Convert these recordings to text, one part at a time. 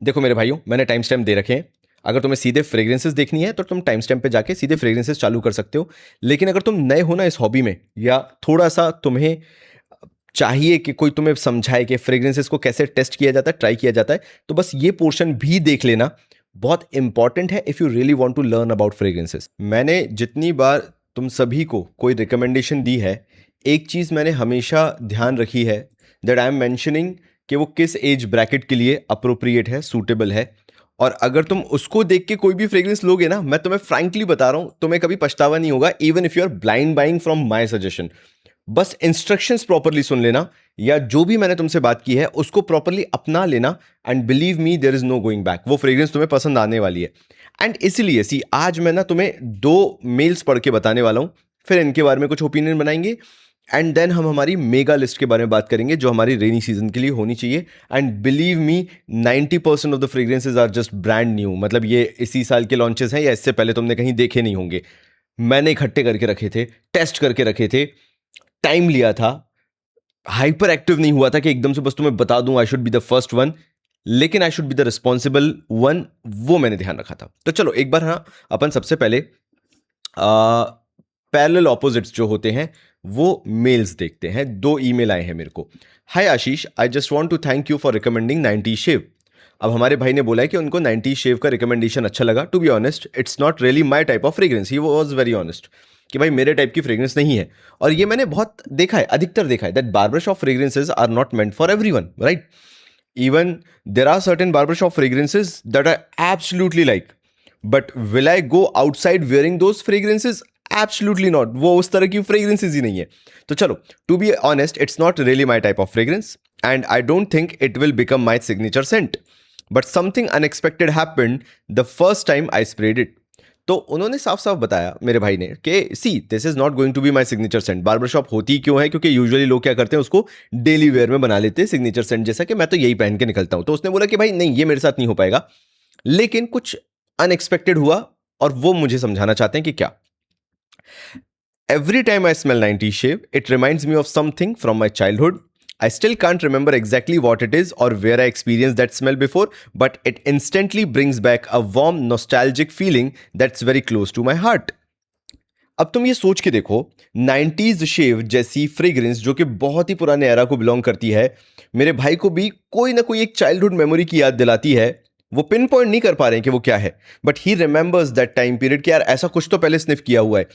देखो मेरे भाइयों, मैंने टाइम स्टैम्प दे रखे हैं। अगर तुम्हें सीधे फ्रेग्रेंसेस देखनी है तो तुम टाइम स्टैम्प पे जाके सीधे फ्रेग्रेंसेस चालू कर सकते हो। लेकिन अगर तुम नए हो ना इस हॉबी में, या थोड़ा सा तुम्हें चाहिए कि कोई तुम्हें समझाए कि फ्रेग्रेंसेस को कैसे टेस्ट किया जाता है, ट्राई किया जाता है, तो बस ये पोर्शन भी देख लेना। बहुत इंपॉर्टेंट है if you really want to learn about fragrances. मैंने जितनी बार तुम सभी को कोई रिकमेंडेशन दी है, एक चीज़ मैंने हमेशा ध्यान रखी है, दैट आई एम मेंशनिंग कि वो किस एज ब्रैकेट के लिए अप्रोप्रिएट है, सूटेबल है। और अगर तुम उसको देख के कोई भी फ्रेग्रेंस लोगे ना, मैं तुम्हें फ्रैंकली बता रहा हूं, तुम्हें कभी पछतावा नहीं होगा, even if you are blind buying from my suggestion. बस इंस्ट्रक्शंस प्रॉपरली सुन लेना, या जो भी मैंने तुमसे बात की है उसको प्रॉपरली अपना लेना, and believe me there is no going back. वो फ्रेग्रेंस तुम्हें पसंद आने वाली है। एंड इसलिए सी आज मैं ना तुम्हें 2 मेल्स पढ़ के बताने वाला हूं, फिर इनके बारे में कुछ ओपिनियन बनाएंगे, एंड देन हम हमारी मेगा लिस्ट के बारे में बात करेंगे जो हमारी रेनी सीजन के लिए होनी चाहिए। And believe me, 90% of the fragrances are just brand new. मतलब ये इसी साल के लॉन्चेस हैं या इससे पहले तुमने कहीं देखे नहीं होंगे। मैंने इकट्ठे करके रखे थे, टेस्ट करके रखे थे, टाइम लिया था, हाइपर एक्टिव नहीं हुआ था कि एकदम से बस तुम्हें बता दूं I should be the first one, लेकिन I should be the responsible one. वो मैंने ध्यान रखा था। तो चलो एक बार हाँ, अपन सबसे पहले पैरेलल ऑपोजिट्स जो होते हैं वो मेल्स देखते हैं। 2 ईमेल आए हैं मेरे को। Hi Ashish, I just want to thank you for recommending 90 shave. अब हमारे भाई ने बोला है कि उनको 90 शेव का रिकमेंडेशन अच्छा लगा। To be honest, it's not really my type of fragrance. He was very honest कि भाई मेरे टाइप की फ्रेग्रेंस नहीं है। और ये मैंने बहुत देखा है, अधिकतर देखा है, that barber shop fragrances are not meant for everyone, right? Even there are certain barbershop fragrances that I absolutely like, but will I go outside wearing those fragrances? Absolutely not. वो उस तरह की fragrances ही नहीं है। तो चलो, to be honest, it's not really my type of fragrance, and I don't think it will become my signature scent. But something unexpected happened the first time I sprayed it. तो उन्होंने साफ साफ बताया मेरे भाई ने कि see this is not going to be my signature scent. Barber shop होती क्यों है? क्योंकि यूजुअली लोग क्या करते हैं, उसको डेली वेयर में बना लेते हैं सिग्नेचर सेंट जैसा, कि मैं तो यही पहन के निकलता हूं। तो उसने बोला कि भाई नहीं, ये मेरे साथ नहीं हो पाएगा। लेकिन कुछ अनएक्सपेक्टेड हुआ, और वो मुझे समझाना चाहते हैं कि क्या। Every time I smell 90 Shave, it reminds me of something from my childhood. I still can't remember exactly what it is or where I experienced that smell before, but it instantly brings back a warm, nostalgic feeling that's very close to my heart. अब तुम ये सोच के देखो, 90s शेव जैसी fragrance जो कि बहुत ही पुराने एरा को बिलोंग करती है, मेरे भाई को भी कोई ना कोई एक चाइल्डहुड मेमोरी की याद दिलाती है। वो पिन पॉइंट नहीं कर पा रहे हैं कि वो क्या है, but he remembers that time period कि यार ऐसा कुछ तो पहले स्निफ किया हुआ है।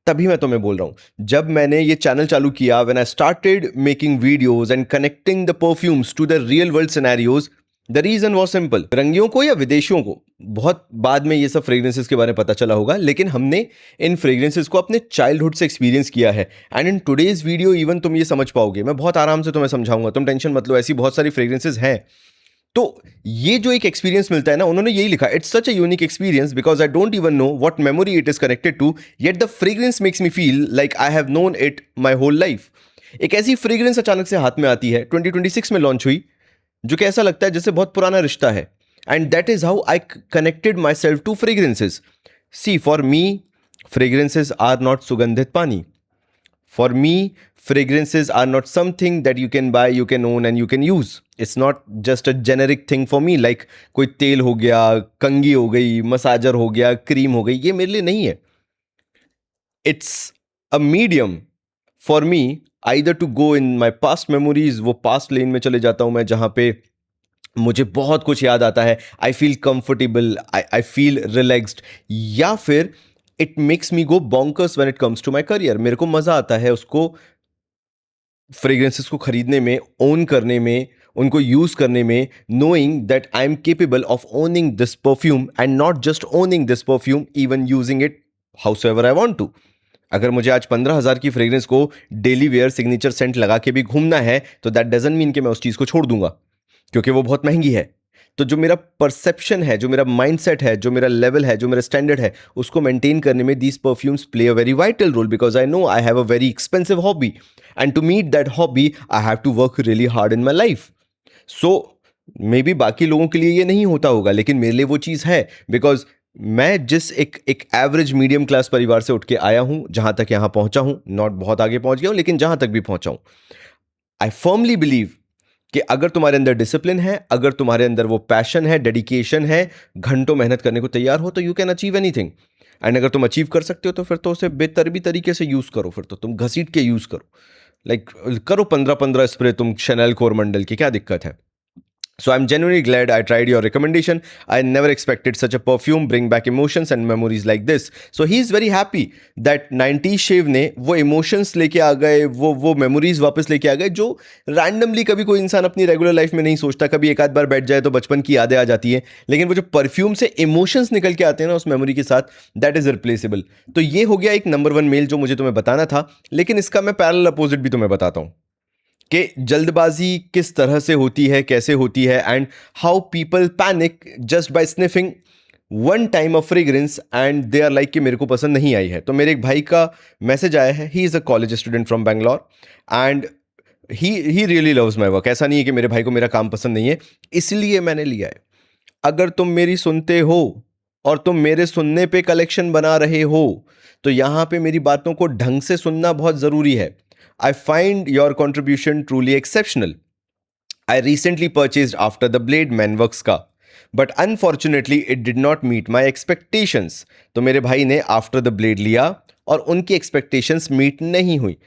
तभी मैं तुम्हें बोल रहा हूं, जब मैंने ये चैनल चालू किया, when I started making videos and connecting the perfumes to the real world scenarios, the reason was simple. रंगियों को या विदेशियों को बहुत बाद में ये सब फ्रेग्रेंसेस के बारे में पता चला होगा, लेकिन हमने इन फ्रेग्रेंसेस को अपने चाइल्डहुड से एक्सपीरियंस किया है। And in today's video even तुम ये समझ पाओगे, मैं बहुत आराम से तुम्हें समझाऊंगा, तुम टेंशन मत लो। ऐसी बहुत सारी फ्रेग्रेंसेस हैं। तो ये जो एक एक्सपीरियंस मिलता है ना, उन्होंने यही लिखा, it's such a unique experience because I don't even know what memory it is connected to, yet the fragrance makes me feel like I have known it my whole life. एक ऐसी fragrance अचानक से हाथ में आती है, 2026 में launch हुई, जो कि ऐसा लगता है जैसे बहुत पुराना रिश्ता है। And that is how I connected myself to fragrances. See for me, fragrances are not सुगंधित पानी। For me, fragrances are not something that you can buy, you can own and you can use. It's not just a generic thing for me, like कोई तेल हो गया, कंघी हो गई, massager हो गया, क्रीम हो गई, ये मेरे लिए नहीं है। It's a medium for me either to go in my past memories, वो past lane में चले जाता हूँ मैं, जहाँ पे मुझे बहुत कुछ याद आता है, I feel comfortable, I feel relaxed, या फिर it makes me go bonkers when it comes to my career. मेरे को मजा आता है उसको, फ्रेग्रेंसेस को खरीदने में, ओन करने में, उनको यूज करने में, knowing that I am capable of owning this perfume and not just owning this perfume, even using it however I want to. अगर मुझे आज 15,000 की फ्रेग्रेंस को डेली वेयर सिग्नेचर सेंट लगा के भी घूमना है, तो दैट डजंट मीन कि मैं उस चीज को छोड़ दूंगा, क्योंकि वो बहुत महंगी है। तो जो मेरा परसेप्शन है, जो मेरा माइंडसेट है, जो मेरा लेवल है, जो मेरा स्टैंडर्ड है, उसको मेंटेन करने में these perfumes play a very vital role, because I know I have a very expensive hobby, and to meet that hobby I have to work really hard in my life. So maybe बाकी लोगों के लिए ये नहीं होता होगा, लेकिन मेरे लिए वो चीज़ है, बिकॉज मैं जिस एक एवरेज मीडियम क्लास परिवार से उठ के आया हूं, जहां तक यहां पहुंचा हूं, नॉट बहुत आगे पहुंच गया हूं, लेकिन जहां तक भी पहुंचा हूं, आई फर्मली बिलीव कि अगर तुम्हारे अंदर डिसिप्लिन है, अगर तुम्हारे अंदर वो पैशन है, डेडिकेशन है, घंटों मेहनत करने को तैयार हो, तो you can achieve anything. And अगर तुम अचीव कर सकते हो तो फिर तो उसे बेहतर भी तरीके से यूज करो, फिर तो तुम घसीट के यूज करो, लाइक करो 15-15 स्प्रे तुम शैनल कोरमंडल की, क्या दिक्कत है। So I'm genuinely glad I tried your recommendation. I never expected such a perfume bring back emotions and memories like this. So he is very happy that 90 Shave ने वो emotions लेके आ गए, वो memories वापस लेके आ गए, जो randomly कभी कोई इंसान अपनी रेगुलर लाइफ में नहीं सोचता। कभी एक आध बार बैठ जाए तो बचपन की यादें आ जाती हैं, लेकिन वो जो परफ्यूम से इमोशंस निकल के आते हैं ना उस मेमोरी के साथ, दैट इज रिप्लेसेबल। तो ये हो गया एक नंबर 1 मेल जो मुझे तुम्हें बताना था, लेकिन इसका मैं पैरेलल अपोजिट भी तुम्हें बताता हूँ कि जल्दबाजी किस तरह से होती है, कैसे होती है, and how people panic just by sniffing one time of fragrance and they are like कि मेरे को पसंद नहीं आई है। तो मेरे एक भाई का मैसेज आया है, he is a college student from Bangalore and he really loves my work. ऐसा नहीं है कि मेरे भाई को मेरा काम पसंद नहीं है, इसलिए मैंने लिया है। अगर तुम मेरी सुनते हो और तुम मेरे सुनने पे कलेक्शन बना रहे हो तो यहां पे मेरी बातों को ढंग से सुनना बहुत जरूरी है। I find your contribution truly exceptional. I recently purchased After the Blade Manworks का, but unfortunately it did not meet my expectations. तो मेरे भाई ने After the Blade लिया और उनकी expectations meet नहीं हुई।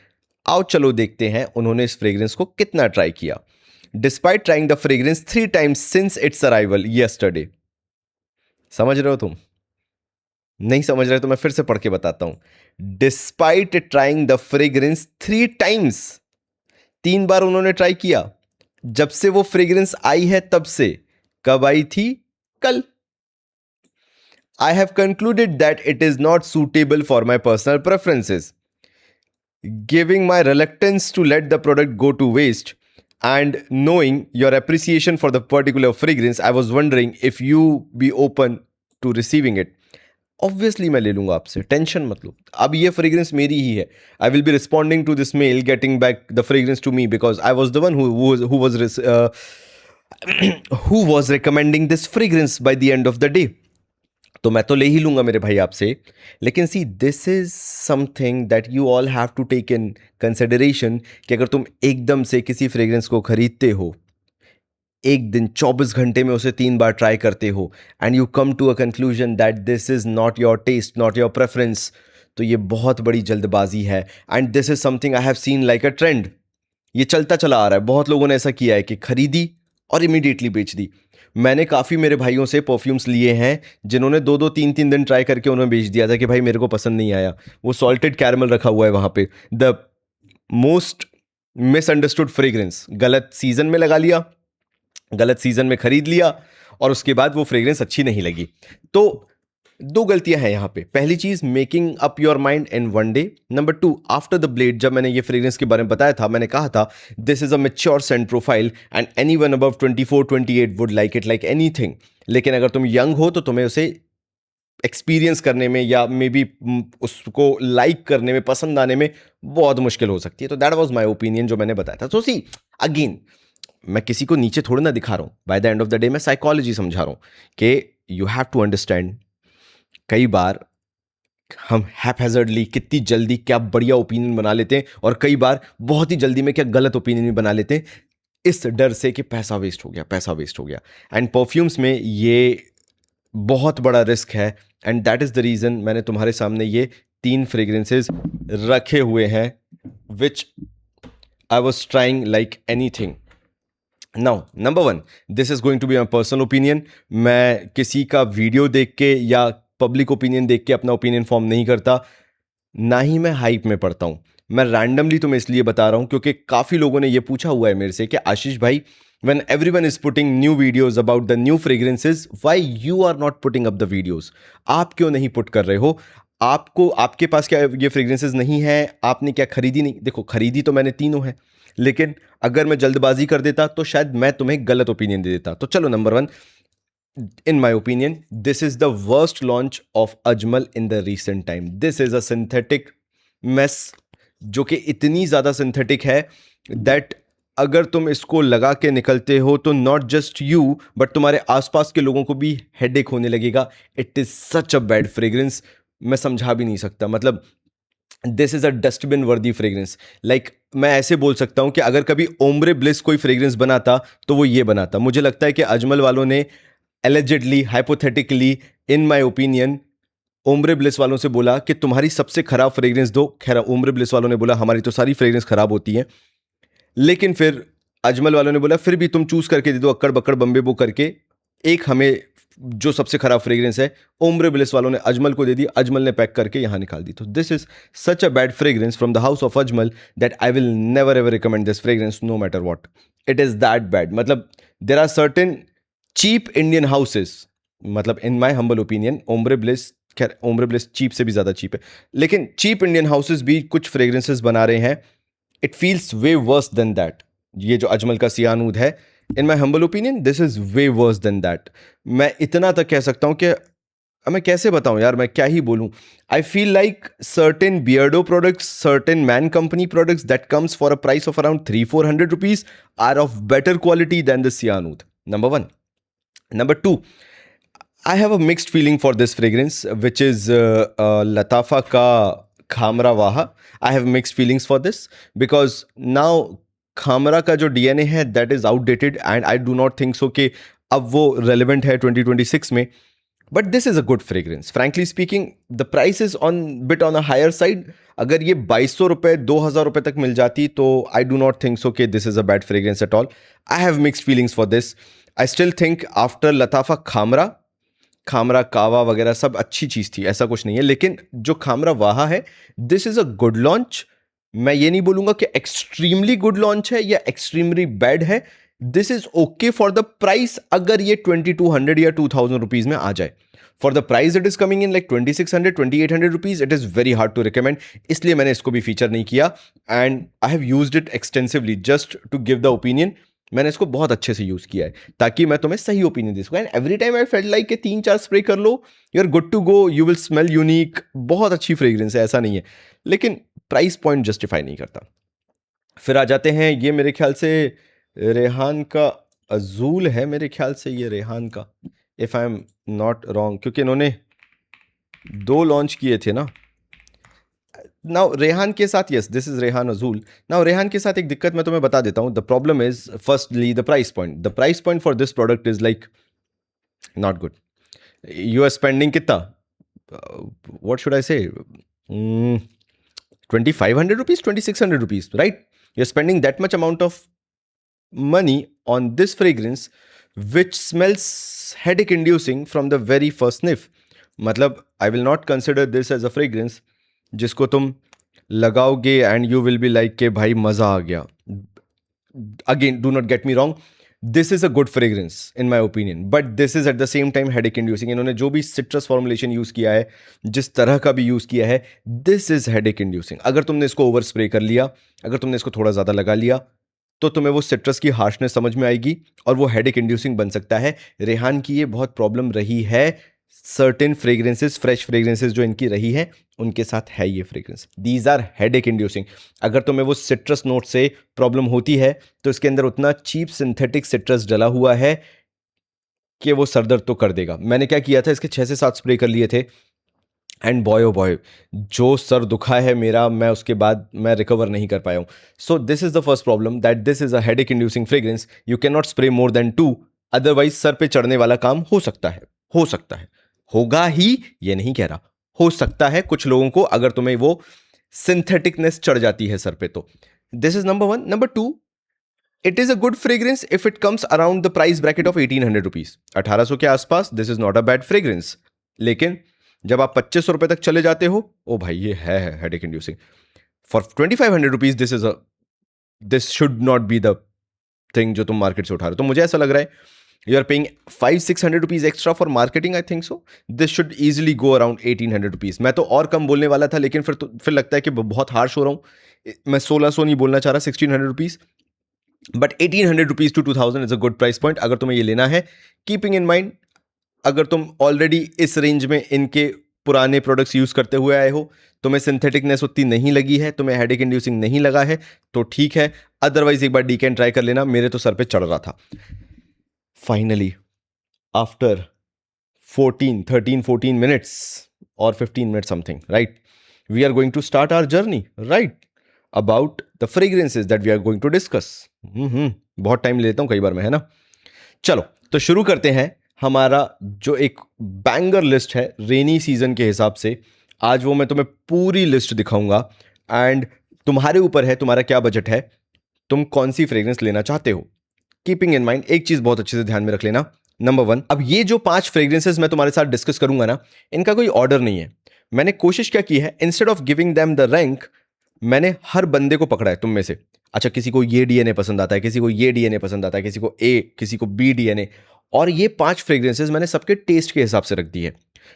आओ चलो देखते हैं उन्होंने इस फ्रेग्रेंस को कितना ट्राई किया। Despite trying the fragrance 3 times since its arrival yesterday. समझ रहे हो तुम? नहीं समझ रहे तो मैं फिर से पढ़ के बताता हूं। Despite trying the fragrance 3 times, 3 बार उन्होंने ट्राई किया। जब से वो फ्रेग्रेंस आई है तब से। कब आई थी? कल। I have concluded that it is not suitable for my personal preferences, giving my reluctance to let the product go to waste and knowing your appreciation for the particular fragrance, I was wondering if you be open to receiving it. Obviously मैं ले लूंगा आपसे, tension मत लो। अब ये fragrance मेरी ही है। I will be responding to this mail, getting back the fragrance to me because I was the one who was recommending this fragrance by the end of the day. तो मैं तो ले ही लूंगा मेरे भाई आपसे, लेकिन see this is something that you all have to take in consideration कि अगर तुम एकदम से किसी फ्रेग्रेंस को खरीदते हो, एक दिन 24 घंटे में उसे 3 बार ट्राई करते हो and you come to a conclusion that this is not your taste, not your preference, तो ये बहुत बड़ी जल्दबाजी है। And this is something I have seen like a trend. ये चलता चला आ रहा है, बहुत लोगों ने ऐसा किया है कि खरीदी और इमीडिएटली बेच दी। मैंने काफ़ी मेरे भाइयों से परफ्यूम्स लिए हैं जिन्होंने 2-2 3-3 दिन ट्राई करके उन्होंने बेच दिया था कि भाई मेरे को पसंद नहीं आया। वो सॉल्टेड कैरमल रखा हुआ है वहाँ पे, द मोस्ट मिसअंडरस्टूड फ्रेग्रेंस। गलत सीजन में लगा लिया, गलत सीजन में खरीद लिया और उसके बाद वो फ्रेग्रेंस अच्छी नहीं लगी। तो 2 गलतियां हैं यहां पे। पहली चीज, making up your mind in one day. Number 2, after the blade जब मैंने ये फ्रेग्रेंस के बारे में बताया था, मैंने कहा था this is a mature Saint profile and anyone above 24-28 would like it like anything. लेकिन अगर तुम यंग हो तो तुम्हें उसे एक्सपीरियंस करने में या मे बी उसको लाइक करने में, पसंद आने में बहुत मुश्किल हो सकती है। तो दैट वाज माय ओपिनियन जो मैंने बताया था। सो सी अगेन, मैं किसी को नीचे थोड़ी ना दिखा रहा हूं। Bye the end of the day मैं साइकोलॉजी समझा रहा हूं कि यू हैव टू अंडरस्टैंड, कई बार हम हैपहैजर्डली कितनी जल्दी क्या बढ़िया ओपिनियन बना लेते हैं और कई बार बहुत ही जल्दी में क्या गलत ओपिनियन भी बना लेते हैं, इस डर से कि पैसा वेस्ट हो गया, पैसा वेस्ट हो गया। एंड परफ्यूम्स में ये बहुत बड़ा रिस्क है and that is the reason मैंने तुम्हारे सामने ये 3 फ्रेग्रेंसेस रखे हुए हैं which I was trying like anything. Now number 1, this is going to be my personal opinion. मैं किसी का वीडियो देख के या पब्लिक ओपिनियन देख के अपना ओपिनियन फॉर्म नहीं करता, ना ही मैं हाइप में पड़ता हूं। मैं रैंडमली तुम्हें इसलिए बता रहा हूं क्योंकि काफ़ी लोगों ने ये पूछा हुआ है मेरे से कि आशीष भाई, when everyone is putting new videos about the new fragrances, why you are not putting up the videos? आप क्यों नहीं पुट कर रहे हो? आपको, आपके पास क्या ये फ्रेग्रेंसेस नहीं है? आपने क्या खरीदी नहीं? देखो, खरीदी तो मैंने तीनों है, लेकिन अगर मैं जल्दबाजी कर देता तो शायद मैं तुम्हें गलत ओपिनियन दे देता। तो चलो, number 1, in my opinion, this is the worst launch of Ajmal in the recent time. This is a synthetic mess, जो कि इतनी ज़्यादा सिंथेटिक है दैट अगर तुम इसको लगा के निकलते हो तो नॉट जस्ट यू बट तुम्हारे आसपास के लोगों को भी हेडेक होने लगेगा। It is such a bad fragrance, मैं समझा भी नहीं सकता। मतलब दिस इज़ अ डस्टबिन वर्दी फ्रेग्रेंस। लाइक मैं ऐसे बोल सकता हूं कि अगर कभी ओम्ब्रे ब्लिस कोई फ्रेग्रेंस बनाता तो वो ये बनाता। मुझे लगता है कि अजमल वालों ने allegedly, hypothetically, in my opinion, Ombre bliss वालों से बोला कि तुम्हारी सबसे खराब फ्रेग्रेंस दो। खैर, ओम्ब्रे ब्लिस वालों ने बोला हमारी तो सारी फ्रेग्रेंस खराब होती है, लेकिन फिर अजमल वालों ने बोला फिर भी तुम चूज करके दे दो, अक्कड़ बक्कड़ बम्बे बो करके एक हमें जो सबसे खराब फ्रेग्रेंस है। ओम्ब्रे ब्लिस वालों ने अजमल को दे दी, अजमल ने पैक करके यहां निकाल दी। तो this is such a bad fragrance from the house of Ajmal that I will never ever recommend this fragrance no matter what. It is that bad. मतलब there are certain cheap Indian houses, मतलब in my humble opinion, Ombre Bliss, खैर Ombre Bliss cheap से भी ज्यादा cheap है, लेकिन cheap Indian houses भी कुछ फ्रेग्रेंसेस बना रहे हैं। It feels way worse than that. ये जो अजमल का सियानूद है, in my humble opinion this is way worse than that. मैं इतना तक कह सकता हूं कि मैं कैसे बताऊं यार, मैं क्या ही बोलूं। I feel like certain Beardo products, certain man company products that comes for a price of around 300-400 rupees are of better quality than the सियानूद। Number one. Number two, I have a mixed feeling for this fragrance, which is Latafa ka Khamra Waha. I have mixed feelings for this because now Khamra का जो DNA है that is outdated and I do not think so कि अब वो relevant है 2026 में. But this is a good fragrance. Frankly speaking, the price is on bit on a higher side. अगर ये 2200 रुपए 2000 रुपए तक मिल जाती तो I do not think so कि this is a bad fragrance at all. I have mixed feelings for this. I still think after Latafa Khamra, Khamra कावा वगैरह सब अच्छी चीज थी, ऐसा कुछ नहीं है, लेकिन जो खामरा वाहा है, this is a good launch. मैं ये नहीं बोलूंगा कि एक्सट्रीमली गुड लॉन्च है या एक्सट्रीमली बैड है। This is okay for the price. अगर ये 2200 या 2000 रुपीज में आ जाए, for the price it is coming in like 2600 2800 rupees, it is very hard to recommend. इसलिए मैंने इसको भी फीचर नहीं किया and I have used it extensively just to give the opinion. मैंने इसको बहुत अच्छे से यूज किया है ताकि मैं तुम्हें सही ओपिनियन दे सकूं। And every time I felt like कि 3-4 स्प्रे कर लो, you are good to go, you will smell unique. बहुत अच्छी फ्रेग्रेंस है, ऐसा नहीं है, लेकिन प्राइस पॉइंट जस्टिफाई नहीं करता। फिर आ जाते हैं, ये मेरे ख्याल से रेहान का अजूल है, मेरे ख्याल से ये रेहान का, if I am not wrong, क्योंकि इन्होंने 2 लॉन्च किए थे ना। नाउ रेहान के साथ, yes this is Rayhaan Azul. Now Rayhaan के साथ एक दिक्कत मैं तुम्हें बता देता हूं। The problem is firstly the price point. The price point for this product is like not good. You are spending कितना, what should I say, 2500 rupees, 2600 rupees, right? You are spending that much amount of money on this fragrance which smells headache inducing from the very first sniff. मतलब I will not consider this as a fragrance जिसको तुम लगाओगे and you will be like के भाई मजा आ गया। Again do not get me wrong, this is a good fragrance in my opinion, but this is at the same time headache inducing. इन्होंने जो भी सिट्रस फॉर्मुलेशन यूज किया है, जिस तरह का भी यूज किया है, दिस इज हेडेक इंड्यूसिंग। अगर तुमने इसको ओवर स्प्रे कर लिया, अगर तुमने इसको थोड़ा ज्यादा लगा लिया, तो तुम्हें वो सिट्रस की हार्शनेस समझ में आएगी और वो हेडेक इंड्यूसिंग बन सकता है। रेहान की ये बहुत प्रॉब्लम रही है। सर्टेन फ्रेग्रेंसेस, फ्रेश फ्रेग्रेंसेस जो इनकी रही है, उनके साथ है ये fragrance. These are headache inducing. अगर तुम्हें वो सिट्रस नोट से प्रॉब्लम होती है तो इसके अंदर उतना चीप सिंथेटिक सिट्रस डला हुआ है कि वो सरदर्द तो कर देगा। मैंने क्या किया था, इसके 6 से 7 स्प्रे कर लिए थे एंड बॉय ओ बॉय, जो सर दुखा है मेरा, मैं उसके बाद मैं रिकवर नहीं कर पाया हूँ। सो this is the first problem, that this is a headache inducing fragrance. You can not spray more than 2, otherwise sir पे चढ़ने वाला काम हो सकता है, हो सकता है, होगा ही, ये नहीं कह रहा, हो सकता है कुछ लोगों को, अगर तुम्हें वो सिंथेटिकनेस चढ़ जाती है सर पे तो। This is number 1। Number 2, it is a good fragrance if it comes around the price bracket of 1800 rupees, 1800 के आसपास। This is not a bad fragrance. लेकिन जब आप 2500 रुपए तक चले जाते हो, ओ भाई ये है headache inducing. For 2500 rupees this should not be the thing जो तुम मार्केट से उठा रहे हो। तो मुझे ऐसा लग रहा है you are paying 500-600 rupees extra for marketing. I think so this should easily go around 1800 rupees. मैं तो और कम बोलने वाला था, लेकिन फिर लगता है कि बहुत हार्श हो रहा हूं। मैं 1600 नहीं बोलना चाह रहा, 1600 rupees, but 1800 rupees to 2000 is a good price point अगर तुम्हें ये लेना है। कीपिंग इन माइंड, अगर तुम ऑलरेडी इस रेंज में इनके पुराने प्रोडक्ट्स यूज करते हुए आए हो, तुम्हें सिंथेटिकनेस उतनी नहीं लगी है, तुम्हें हेडेक इंड्यूसिंग नहीं लगा है, तो ठीक है। अदरवाइज एक बार डीकैन ट्राई कर लेना, मेरे तो सर पे चढ़ रहा था। फाइनली आफ्टर 14 मिनट्स और 15 minute something, right, we are going to start our journey, right, about the fragrances that we are going to discuss. बहुत टाइम लेता हूं कई बार मैं, है ना। चलो तो शुरू करते हैं हमारा जो एक बैंगर लिस्ट है रेनी सीजन के हिसाब से। आज वो मैं तुम्हें पूरी लिस्ट दिखाऊंगा एंड तुम्हारे ऊपर है, तुम्हारा क्या बजट है, तुम कौन सी फ्रेग्रेंस लेना चाहते हो। कीपिंग इन माइंड एक चीज बहुत अच्छे से ध्यान में रख लेना, नंबर 1, अब ये जो 5 फ्रेग्रेंसेस मैं तुम्हारे साथ डिस्कस करूंगा ना, इनका कोई ऑर्डर नहीं है। मैंने कोशिश क्या की है, instead of giving them the rank, मैंने हर बंदे को पकड़ा है तुम में से। अच्छा, किसी को ये डीएनए पसंद आता है, किसी को ये डीएनए पसंद आता है, किसी को ए, किसी को बी डीएनए, और ये 5 फ्रेग्रेंसेस मैंने सबके टेस्ट के हिसाब से रख दी है।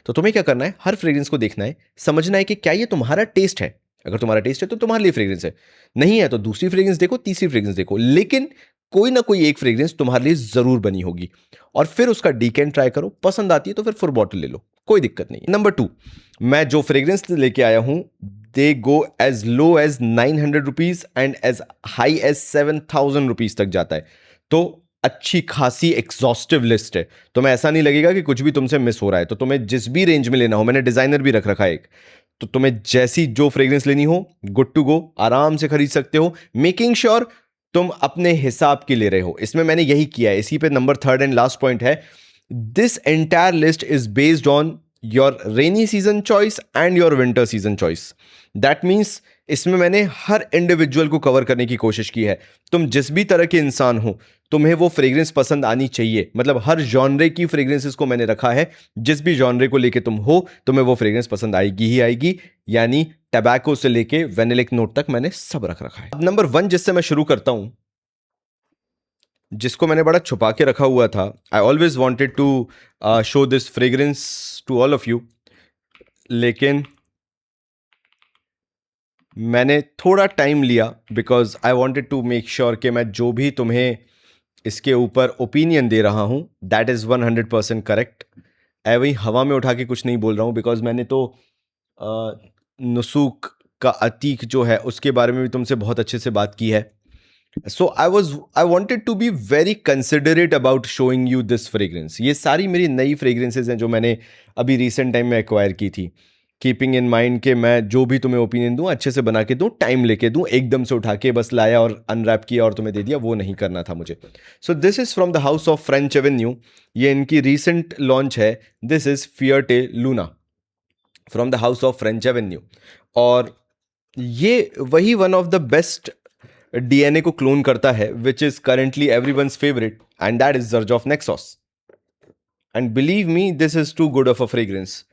तो तुम्हें क्या करना है, हर फ्रेग्रेंस को देखना है, समझना है कि क्या ये तुम्हारा टेस्ट है। अगर तुम्हारा टेस्ट है तो तुम्हारे लिए फ्रेग्रेंस है, नहीं है तो दूसरी फ्रेग्रेंस देखो, तीसरी फ्रेग्रेंस देखो, लेकिन कोई ना कोई एक फ्रेग्रेंस तुम्हारे लिए जरूर बनी होगी। और फिर उसका डीकेंट ट्राई करो, पसंद आती है तो फिर फुल बॉटल ले लो, कोई दिक्कत नहीं। नंबर 2, मैं जो फ्रेग्रेंस लेके आया हूं they go as low as 900 rupees and as high as 7000 rupees तक जाता है। तो अच्छी खासी एग्जॉस्टिव लिस्ट है। तुम्हें ऐसा नहीं लगेगा कि कुछ भी तुमसे मिस हो रहा है। तो तुम्हें जिस भी रेंज में लेना हो, मैंने डिजाइनर भी रख रखा है एक, तो तुम्हें जैसी जो फ्रेग्रेंस लेनी हो, गुड टू गो, आराम से खरीद सकते हो, मेकिंग श्योर तुम अपने हिसाब की ले रहे हो। इसमें मैंने यही किया है। इसी पे number 3rd and last point है, this entire list is based on your rainy season choice and your winter season choice. That means इसमें मैंने हर इंडिविजुअल को कवर करने की कोशिश की है। तुम जिस भी तरह के इंसान हो, तुम्हें वो फ्रेग्रेंस पसंद आनी चाहिए। मतलब हर जॉनरे की फ्रेग्रेंसेस को मैंने रखा है। जिस भी जॉनरे को लेके तुम हो, तुम्हें वो फ्रेग्रेंस पसंद आएगी ही आएगी। यानी टबैको से लेके वेनिलिक नोट तक मैंने सब रख रखा है। अब नंबर 1 जिससे मैं शुरू करता हूं, जिसको मैंने बड़ा छुपा के रखा हुआ था, I always wanted to show this fragrance to all of you, लेकिन मैंने थोड़ा टाइम लिया because I wanted to make sure कि मैं जो भी तुम्हें इसके ऊपर ओपिनियन दे रहा हूं दैट इज़ 100% करेक्ट। वही हवा में उठा के कुछ नहीं बोल रहा हूं, बिकॉज मैंने तो नुसूक का अतीक जो है उसके बारे में भी तुमसे बहुत अच्छे से बात की है। So I wanted to be very considerate about showing you this fragrance. ये सारी मेरी नई फ्रेग्रेंसेज हैं जो मैंने अभी रिसेंट टाइम में एक्वायर की थी। कीपिंग इन माइंड कि मैं जो भी तुम्हें ओपिनियन दूं अच्छे से बना के दूं, टाइम लेके दूं, एकदम से उठा के बस लाया और अनरैप किया और तुम्हें दे दिया, वो नहीं करना था मुझे। So this is from the house of French Avenue. ये इनकी रिसेंट लॉन्च है। This is Fierte Luna from the house of French Avenue. और ये वही one of the best DNA को क्लोन करता है, which is currently everyone's favourite, and that is Xerjoff Naxos. And believe me this is too good of a fragrance.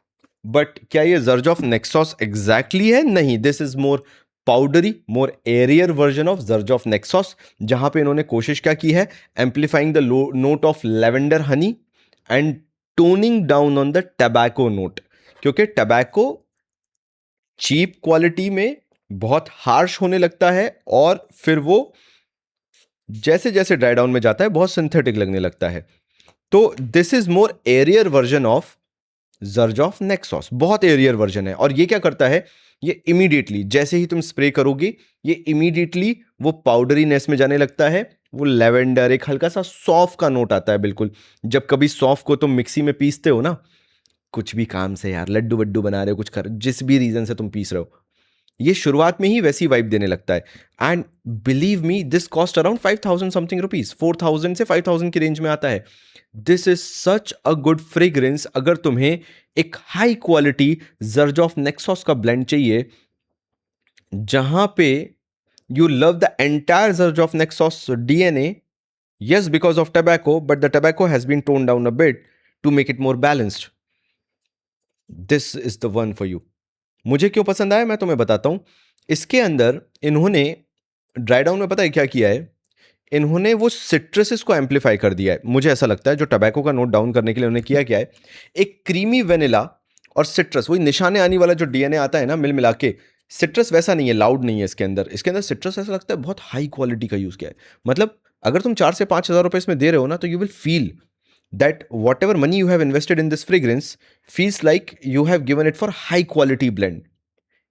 But क्या ये Xerjoff Naxos exactly है? नहीं, this is more powdery, more arrear version of जर्ज of नेक्सॉस, जहां पे इन्होंने कोशिश क्या की है, amplifying the note of lavender honey and toning down on the tobacco note. क्योंकि टबैको चीप क्वालिटी में बहुत हार्श होने लगता है और फिर वो जैसे जैसे ड्राई डाउन में जाता है बहुत सिंथेटिक लगने लगता है। तो this is more arrear version of जर्ज ऑफ नेक्सॉस, बहुत एरियर वर्जन है। और ये क्या करता है, ये इमीडिएटली जैसे ही तुम स्प्रे करोगे, ये इमीडिएटली वो पाउडरीनेस में जाने लगता है। वो लेवेंडर, एक हल्का सा सौंफ का नोट आता है बिल्कुल। जब कभी सौंफ को तुम मिक्सी में पीसते हो ना, कुछ भी काम से यार, लड्डू वड्डू बना रहे हो, कुछ कर, जिस भी रीजन से तुम पीस रहे हो, ये शुरुआत में ही वैसी वाइब देने लगता है। And believe me this cost around 5000 something rupees, 4000 से 5000 की रेंज में आता है। This is such a good fragrance. अगर तुम्हें एक high quality Xerjoff Naxos का ब्लेंड चाहिए, जहां पे you love the entire Xerjoff Naxos DNA, yes because of tobacco, but the tobacco has been toned down a bit to make it more balanced, this is the one for you। मुझे क्यों पसंद आया मैं तुम्हें बताता हूं। इसके अंदर इन्होंने ड्राई डाउन में पता है क्या किया है, इन्होंने वो सिट्रसेस को एम्पलीफाई कर दिया है। मुझे ऐसा लगता है जो टबैको का नोट डाउन करने के लिए उन्होंने किया क्या है, एक क्रीमी वेनिला और सिट्रस, वही निशाने आने वाला जो डीएनए आता है ना मिल मिला के, सिट्रस वैसा नहीं है, लाउड नहीं है इसके अंदर। इसके अंदर सिट्रस ऐसा लगता है बहुत हाई क्वालिटी का यूज किया है। मतलब अगर तुम 4 से 5 हज़ार रुपए इसमें दे रहे हो ना, तो you will feel that what ever money you have invested in this fragrance feels like you have given it for high quality blend.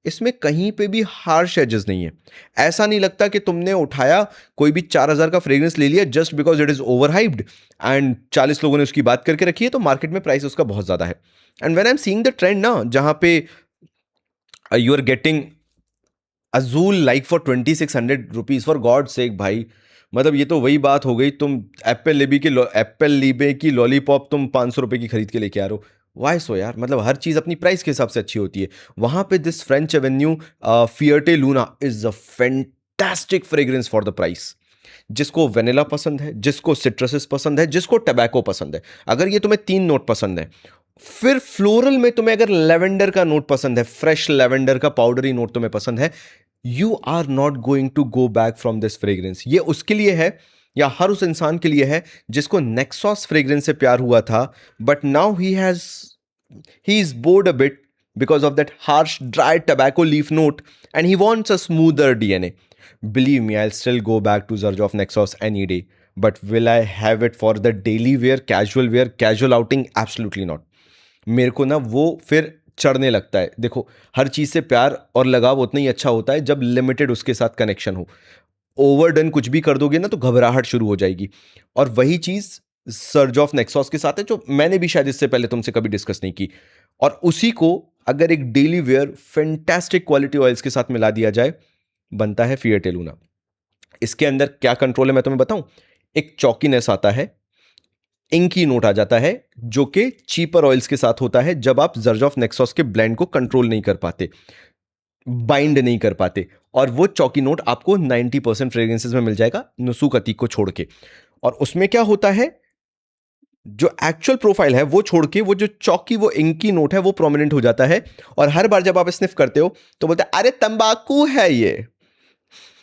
इसमें कहीं पे भी हार्श एजेस नहीं है। ऐसा नहीं लगता कि तुमने उठाया कोई भी 4000 का फ्रेग्रेंस ले लिया just because it is over hyped and 40 लोगों ने उसकी बात करके रखी है, तो मार्केट में प्राइस उसका बहुत ज्यादा है। And when I am seeing the trend ना, जहां पे you are getting Azul like for 2600 rupees, for God sake भाई। मतलब ये तो वही बात हो गई, तुम एप्पल लीबे की लॉलीपॉप तुम 500 रुपए की खरीद के लेके आ रहे हो। वाई सो यार, मतलब हर चीज अपनी प्राइस के हिसाब से अच्छी होती है। वहां पे this French Avenue Fierte Luna is a fantastic fragrance for the price. जिसको वेनिला पसंद है, जिसको सिट्रसेस पसंद है, जिसको टबैको पसंद है, अगर ये तुम्हें तीन नोट पसंद है, फिर फ्लोरल में तुम्हें अगर लेवेंडर का नोट पसंद है, फ्रेश लेवेंडर का पाउडरी नोट तुम्हें पसंद है, you are not going to go back from this fragrance. ये उसके लिए है, या हर उस इंसान के लिए है जिसको नेक्सॉस फ्रेग्रेंस से प्यार हुआ था, but now he is board a bit because of that harsh dry tobacco leaf note, and he wants a smoother DNA. Believe me, I'll still go back to Zerjoff Nexos any day, but will I have it for the daily wear, casual outing? Absolutely not. मेरे को ना वो फिर चढ़ने लगता है। देखो, हर चीज़ से प्यार और लगाव उतना ही अच्छा होता है जब लिमिटेड उसके साथ कनेक्शन हो। ओवरडन कुछ भी कर दोगे ना तो घबराहट शुरू हो जाएगी। और वही चीज़ सर्ज ऑफ नेक्सॉस के साथ है, जो मैंने भी शायद इससे पहले तुमसे कभी डिस्कस नहीं की। और उसी को अगर एक daily wear fantastic quality oils के साथ मिला दिया जाए, बनता है फिएटे लूना। इसके अंदर क्या कंट्रोल है मैं तुम्हें बताऊं। एक चौकीनेस आता है, इंकी नोट आ जाता है, जो कि चीपर ऑयल्स के साथ होता है जब आप जर्जॉफ नेक्सॉस के ब्लेंड को कंट्रोल नहीं कर पाते, बाइंड नहीं कर पाते। और वो चौकी नोट आपको 90% फ्रेग्रेंसेस में मिल जाएगा, नुसूक अतीक को छोड़ के। और उसमें क्या होता है, जो एक्चुअल प्रोफाइल है वो छोड़ के वो जो चौकी, वो इंकी नोट है, वो प्रोमिनेंट हो जाता है। और हर बार जब आप स्निफ करते हो तो बोलते हैं अरे तंबाकू है ये,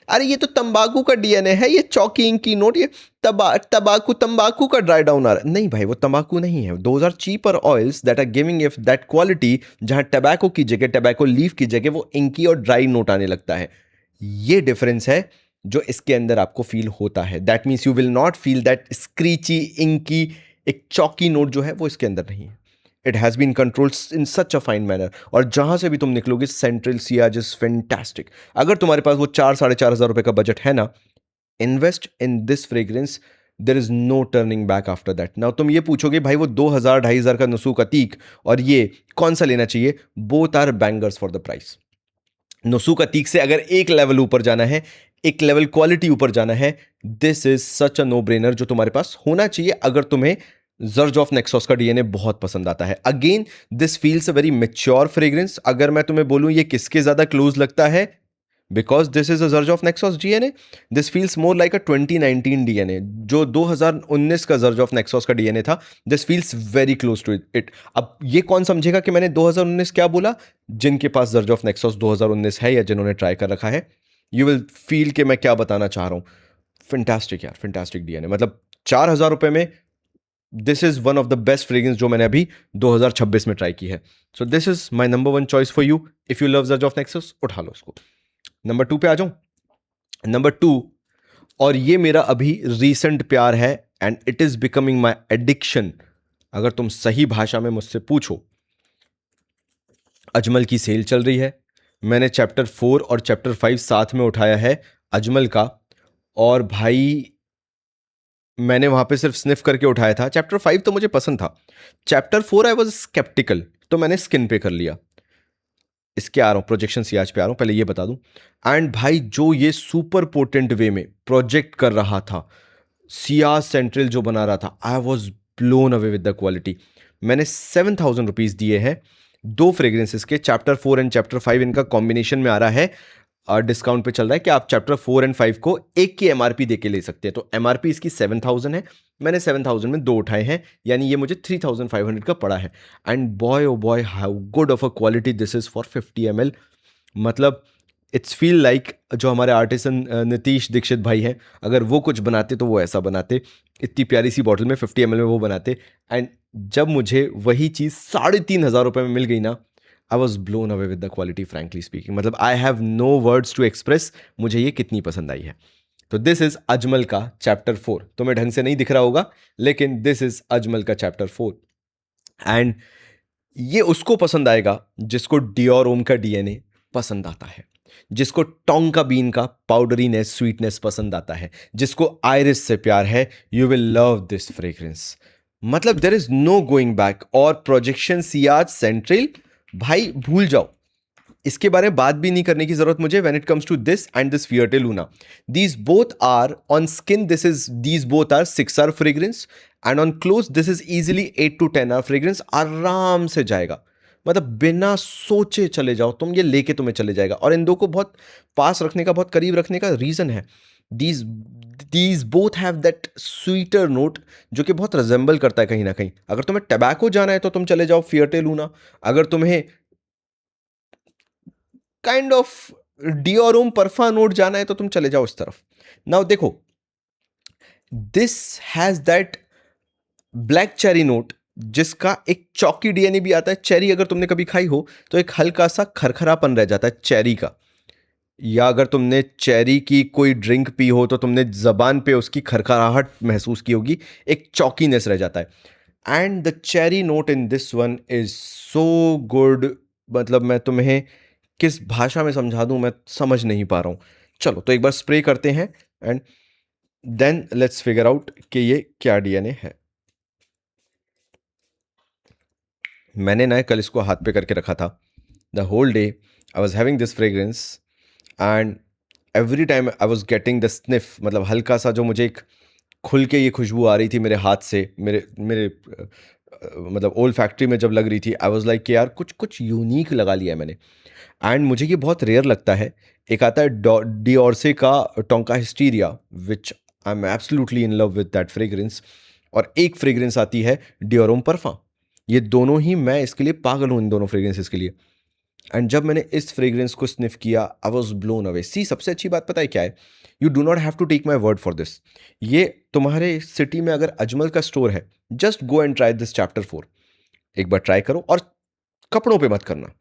अरे ये तो तंबाकू का डीएनए है, ये चौकी इंकी नोट, ये तंबाकू का ड्राई डाउन आ रहा है। नहीं भाई, वो तंबाकू नहीं है। Those are cheaper oils that are giving if that quality, जहां टबैको की जगह, टबैको लीफ की जगह वो इंकी और ड्राई नोट आने लगता है। ये डिफरेंस है जो इसके अंदर आपको फील होता है। That means you will not feel that screechy inky, एक चौकी नोट जो है वो इसके अंदर नहीं है। It has been controlled in such a fine manner. और जहां से भी तुम निकलोगे, सेंट्रल सियाज इज फैंटास्टिक। अगर तुम्हारे पास वो 4-4,500 रुपए का बजट है ना, invest in this fragrance, there is no turning back after that. Now तुम ये पूछोगे भाई वो 2,000-2,500 का नसूक अतीक और ये कौन सा लेना चाहिए? Both are bangers for the price. Nusuk Ateeq से अगर एक लेवल ऊपर जाना है, एक लेवल क्वालिटी ऊपर जाना है, this is such a no brainer जो तुम्हारे पास होना चाहिए अगर तुम्हें जर्ज ऑफ नेक्सॉस का डीएनए बहुत पसंद आता है। Again this feels a very mature fragrance. अगर मैं तुम्हें बोलूं ये किसके ज्यादा क्लोज लगता है, because this is a Xerjoff Naxos DNA, this feels more like a 2019 DNA. जो 2019 का जर्ज ऑफ नेक्सॉस का डीएनए था, this feels very close to it. अब ये कौन समझेगा कि मैंने 2019 क्या बोला? जिनके पास जर्ज ऑफ नेक्सॉस 2019 है या जिन्होंने ट्राई कर रखा है, यू विल फील कि मैं क्या बताना चाह रहा हूं। फैंटास्टिक यार, फैंटास्टिक डीएनए। मतलब 4,000 रुपए में this is one of the best fragrance जो मैंने अभी 2026 में ट्राई की है। सो this is my number 1 choice for you. If you love जर्ज ऑफ नेक्सस, उठा लो उसको। नंबर 2 पे आ जाऊं। नंबर 2, और ये मेरा अभी रीसेंट प्यार है, and it is becoming my addiction. अगर तुम सही भाषा में मुझसे पूछो, अजमल की सेल चल रही है। मैंने चैप्टर 4 और चैप्टर 5 साथ में उठाया है अजमल का, और भाई मैंने वहां पे सिर्फ स्निफ करके उठाया था। चैप्टर 5 तो मुझे पसंद था, चैप्टर 4 आई वॉज स्केप्टिकल, तो मैंने स्किन पे कर लिया। इसके आ रहा हूं, प्रोजेक्शन सियाज पे आ रहा हूं, पहले ये बता दूं। एंड भाई जो ये सुपर पोटेंट वे में प्रोजेक्ट कर रहा था, सियाज सेंट्रल जो बना रहा था, आई was blown away with the quality. मैंने 7,000 रुपीज दिए हैं दो फ्रेग्रेंसेस के। चैप्टर 4 एंड चैप्टर 5 इनका कॉम्बिनेशन में आ रहा है, डिस्काउंट पे चल रहा है कि आप चैप्टर 4 एंड 5 को एक की एमआरपी देके ले सकते हैं। तो एमआरपी इसकी 7,000 है, मैंने 7,000 में दो उठाए हैं, यानी ये मुझे 3,500 का पड़ा है। And boy oh boy, how good of a quality this is for 50 ml। मतलब इट्स फील लाइक जो हमारे आर्टिसन नीतीश दीक्षित भाई हैं, अगर वो कुछ बनाते तो वो ऐसा बनाते, इतनी प्यारी सी बॉटल में 50 ml में वो बनाते। एंड जब मुझे वही चीज़ 3,500 में मिल गई ना, I was blown away with the quality, frankly speaking. मतलब I have no words to express मुझे ये कितनी पसंद आई है। तो दिस इज अजमल का चैप्टर 4। तुम्हें ढंग से नहीं दिख रहा होगा, लेकिन दिस इज अजमल का चैप्टर 4। एंड ये उसको पसंद आएगा जिसको डियोर ओम का डीएनए पसंद आता है, जिसको टोंका बीन का पाउडरीनेस, स्वीटनेस पसंद आता है, जिसको आयरिस से प्यार है। You will love this fragrance. मतलब there is no going back. और प्रोजेक्शन सियाज सेंट्रल, भाई भूल जाओ, इसके बारे में बात भी नहीं करने की जरूरत मुझे when it comes to this and this Fierte Luna. These both are on skin, these both are 6 hour fragrance, and on clothes this is easily 8 to 10 hour fragrance. आराम से जाएगा, मतलब बिना सोचे चले जाओ तुम, ये लेके तुम्हें चले जाएगा. और इन दो को बहुत पास रखने का, बहुत करीब रखने का रीजन है, these both have that sweeter note जो कि बहुत रिजेंबल करता है कहीं ना कहीं. अगर तुम्हें टबैको जाना है तो तुम चले जाओ फिएटे लूना. अगर तुम्हें काइंड ऑफ डियोरोम परफा नोट जाना है तो तुम चले जाओ इस तरफ. नाउ देखो, this has that black cherry note जिसका एक चौकी डीएनए भी आता है. चेरी अगर तुमने कभी खाई हो तो एक हल्का सा खरखरापन रह जाता है चेरी का, या अगर तुमने चेरी की कोई ड्रिंक पी हो तो तुमने जबान पे उसकी खरखराहट महसूस की होगी, एक चौकीनेस रह जाता है. And the cherry note in this one is so good. मतलब मैं तुम्हें किस भाषा में समझा दूं, मैं समझ नहीं पा रहा हूं. चलो तो एक बार स्प्रे करते हैं and then let's figure out कि ये क्या डीएनए है. मैंने ना कल इसको हाथ पे करके रखा था. The whole day I was having this fragrance and every time I was getting the sniff, मतलब हल्का सा जो मुझे एक खुल के ये खुशबू आ रही थी मेरे हाथ से, मेरे मेरे मतलब ओल्ड फैक्ट्री में जब लग रही थी, आई वॉज लाइक कि यार कुछ कुछ यूनिक लगा लिया है मैंने. एंड मुझे ये बहुत रेयर लगता है. एक आता है डिओर्से का Tonka Hysteria which I am absolutely in love with that fragrance, और एक फ्रेग्रेंस आती है डिओरोम परफा. ये दोनों ही, मैं इसके लिए पागल हूँ इन दोनों फ्रेग्रेंसेस के लिए. एंड जब मैंने इस फ्रेग्रेंस को स्निफ किया I was blown away. See सबसे अच्छी बात पता है क्या है, you do not have to take my word for this. ये तुम्हारे सिटी में अगर अजमल का स्टोर है, just go and try this chapter 4. एक बार ट्राई करो और कपड़ों पे मत करना.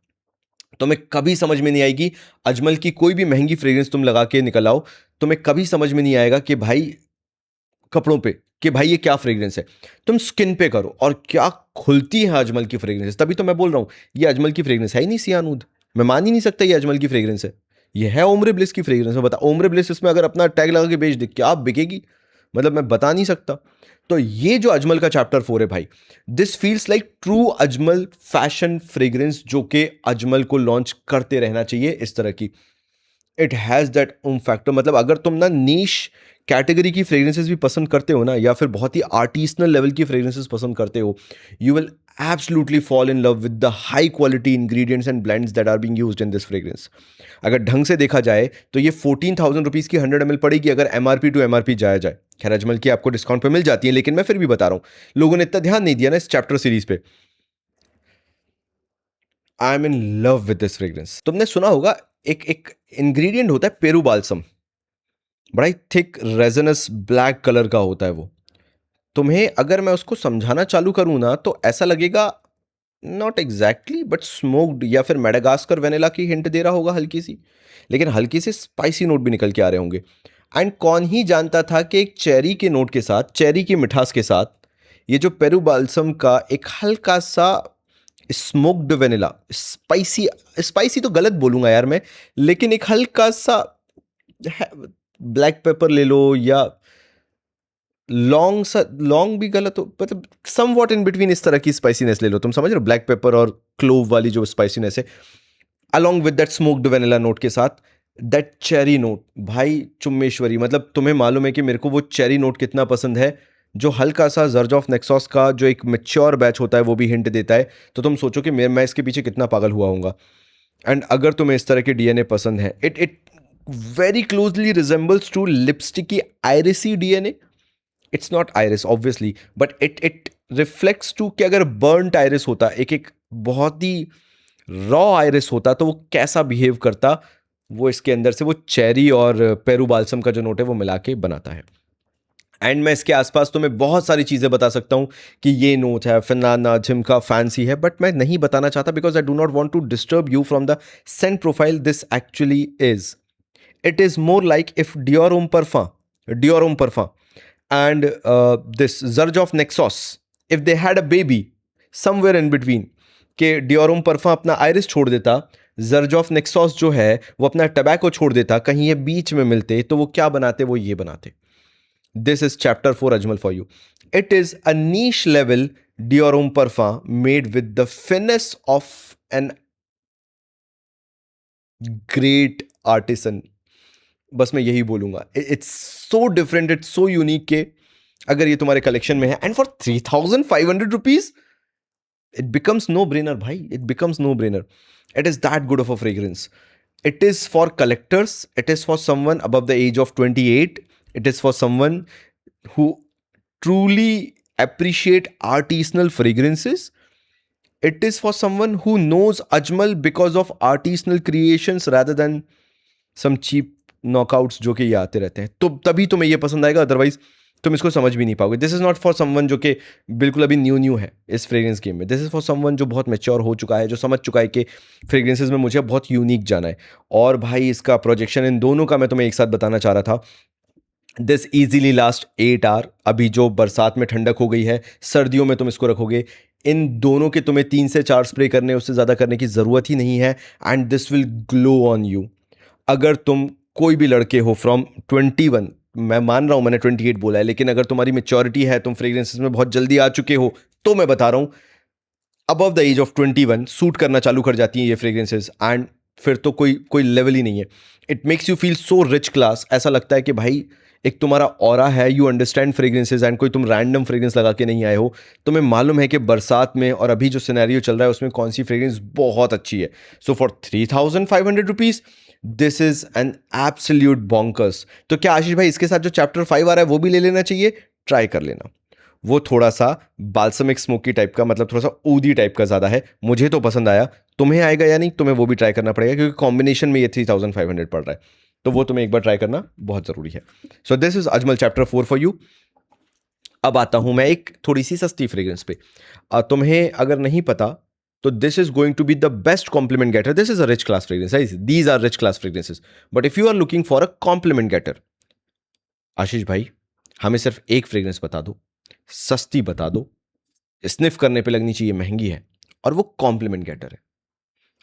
तुम्हें कभी समझ में नहीं आएगी, अजमल की कोई भी महंगी फ्रेग्रेंस तुम लगा के निकल आओ, तुम्हें कभी समझ में नहीं आएगा कि भाई कपड़ों पे कि भाई ये क्या फ्रेग्रेंस है. तुम स्किन पे करो और क्या खुलती है अजमल की फ्रेग्रेंस. तभी तो मैं बोल रहा हूं ये अजमल की फ्रेग्रेंस है ही नहीं सियानूद. मैं मान ही नहीं सकता ये अजमल की फ्रेग्रेंस है. ये है ओम्रे ब्लिस की फ्रेग्रेंस. मैं बता, ओम्रे ब्लिस इसमें अगर अपना टैग लगा के बेच दे क्या बिकेगी, मतलब मैं बता नहीं सकता. तो ये जो अजमल का चैप्टर 4 है भाई, this feels like true Ajmal fashion fragrance जो कि अजमल को लॉन्च करते रहना चाहिए इस तरह की. It has that factor. मतलब अगर तुम ना नीश कैटेगरी की फ्रेग्रेंसेस भी पसंद करते हो ना, या फिर बहुत ही आर्टिसनल लेवल की फ्रेग्रेंसेस पसंद करते हो, you will absolutely fall in love with the high quality ingredients and blends that are being used in this fragrance. अगर ढंग से देखा जाए तो ये 14,000 रुपीज़ की 100 ml पड़ेगी अगर एमआरपी टू एमआरपी जाया जाए. खैर अजमल की आपको डिस्काउंट पे मिल जाती है, लेकिन मैं फिर भी बता रहा हूँ, लोगों ने इतना ध्यान नहीं दिया ना इस चैप्टर सीरीज पे. I am in love with this fragrance. तुमने सुना होगा एक एक इंग्रेडिएंट होता है पेरू बाल्सम, बड़ा ही थिक रेजनस ब्लैक कलर का होता है वो. तुम्हें अगर मैं उसको समझाना चालू करूं ना तो ऐसा लगेगा नॉट एग्जैक्टली बट स्मोक्ड, या फिर मेडागास्कर वेनिला की हिंट दे रहा होगा हल्की सी, लेकिन हल्की सी स्पाइसी नोट भी निकल के आ रहे होंगे. एंड कौन ही जानता था कि एक चेरी के नोट के साथ, चेरी की मिठास के साथ, ये जो पेरू बाल्सम का एक हल्का सा स्मोक्ड वेनिला, स्पाइसी, स्पाइसी तो गलत बोलूंगा यार मैं, लेकिन एक हल्का सा ब्लैक पेपर ले लो, या लॉन्ग सा, लॉन्ग भी गलत हो, मतलब सम वॉट इन बिटवीन इस तरह की स्पाइसीनेस ले लो. तुम समझ रहे हो, ब्लैक पेपर और क्लोव वाली जो स्पाइसीनेस है, along with that smoked vanilla note के साथ दैट चेरी नोट. भाई चुम्मेश्वरी. मतलब तुम्हें मालूम है कि मेरे को वो चेरी नोट कितना पसंद है, जो हल्का सा जर्ज ऑफ नेक्सॉस का जो एक मैच्योर बैच होता है वो भी हिंट देता है. तो तुम सोचो कि मैं इसके पीछे कितना पागल हुआ हूँगा. एंड अगर तुम्हें इस तरह के डीएनए पसंद है, it it very closely resembles to lipstick की irisy DNA. It's not iris obviously, but it it reflects to कि अगर बर्नट आयरिस होता, एक एक बहुत ही रॉ आयरिस होता, तो वो कैसा बिहेव करता, वो इसके अंदर से वो चेरी और पेरू बाल्सम का जो नोट है वो मिला के बनाता है. एंड मैं इसके आसपास तो मैं बहुत सारी चीज़ें बता सकता हूँ कि ये नोट है, फनाना, झिमका, फैंसी है, बट मैं नहीं बताना चाहता because I do not want to disturb you from the scent profile this actually is. It is more like if Dior Homme parfum and this Zurge of Nexos, if they had a baby somewhere in between, कि डियोरोम परफा अपना iris छोड़ देता, जर्ज of नेक्सॉस जो है वो अपना tobacco छोड़ देता, कहीं ये बीच में मिलते तो वो क्या बनाते, वो ये बनाते. This is chapter 4 Ajmal for you. It is a niche level Dior Homme parfum made with the finesse of an great artisan, बस मैं यही बोलूंगा। It's so different, it's so unique के अगर ये तुम्हारे कलेक्शन में है and for 3,500 rupees it becomes no brainer bhai, it becomes no brainer. It is that good of a fragrance. It is for collectors, it is for someone above the age of 28, it is for someone who truly appreciate artisanal fragrances. It is for someone who knows Ajmal because of artisanal creations rather than some cheap knockouts जो कि ये आते रहते हैं, तो तभी तुम्हें ये पसंद आएगा, अदरवाइज तुम इसको समझ भी नहीं पाओगे। This is not for someone जो कि बिल्कुल अभी न्यू है इस फ्रेग्रेंस गेम में। दिस इज फॉर समवन जो बहुत मैच्योर हो चुका है, जो समझ चुका है कि फ्रेग्रेंसेज में मुझे बहुत यूनिक जाना है। और भाई इसका प्रोजेक्शन इन दोनों का मैं तुम्हें एक साथ बताना चाह रहा था। This easily last 8 hour. अभी जो बरसात में ठंडक हो गई है, सर्दियों में तुम इसको रखोगे, इन दोनों के तुम्हें 3 से 4 स्प्रे करने, उससे ज़्यादा करने की ज़रूरत ही नहीं है। And this will glow on you. अगर तुम कोई भी लड़के हो फ्रॉम 21, मैं मान रहा हूं मैंने 28 बोला है, लेकिन अगर तुम्हारी मेच्योरिटी है, तुम फ्रेग्रेंसेस में बहुत जल्दी आ चुके हो, तो मैं बता रहा हूं above the age of 21 suit करना चालू कर जाती हैं ये फ्रेग्रेंसेस। एंड फिर तो कोई कोई लेवल ही नहीं है। It makes you feel so rich class. ऐसा लगता है कि भाई एक तुम्हारा ऑरा है, यू अंडरस्टैंड फ्रेग्रेंसेज, एंड कोई तुम रैंडम फ्रेग्रेंस लगा के नहीं आए हो। तुम्हें मालूम है कि बरसात में और अभी जो सिनेरियो चल रहा है उसमें कौन सी फ्रेग्रेंस बहुत अच्छी है। So for 3,500 rupees this is an absolute bonkers. तो क्या आशीष भाई इसके साथ जो चैप्टर 5 आ रहा है वो भी ले लेना चाहिए? ट्राई कर लेना। वो थोड़ा सा बाल्समिक स्मोकी टाइप का, मतलब थोड़ा सा ऊदी टाइप का ज़्यादा है। मुझे तो पसंद आया, तुम्हें आएगा या नहीं तुम्हें वो भी ट्राई करना पड़ेगा, क्योंकि कॉम्बिनेशन में ये 3,500 पड़ रहा है, तो वो तुम्हें एक बार ट्राई करना बहुत ज़रूरी है। सो this is Ajmal chapter 4 for you. अब आता हूं मैं एक थोड़ी सी सस्ती फ्रेग्रेंस पे। तुम्हें अगर नहीं पता तो this is going to be the best compliment getter. This is a rich class fragrance, these are rich class fragrances, but if you are looking for a compliment getter, Ashish भाई हमें सिर्फ एक फ्रेग्रेंस बता दो, सस्ती बता दो, स्निफ करने पे लगनी चाहिए महंगी है, और वो कॉम्प्लीमेंट गेटर है।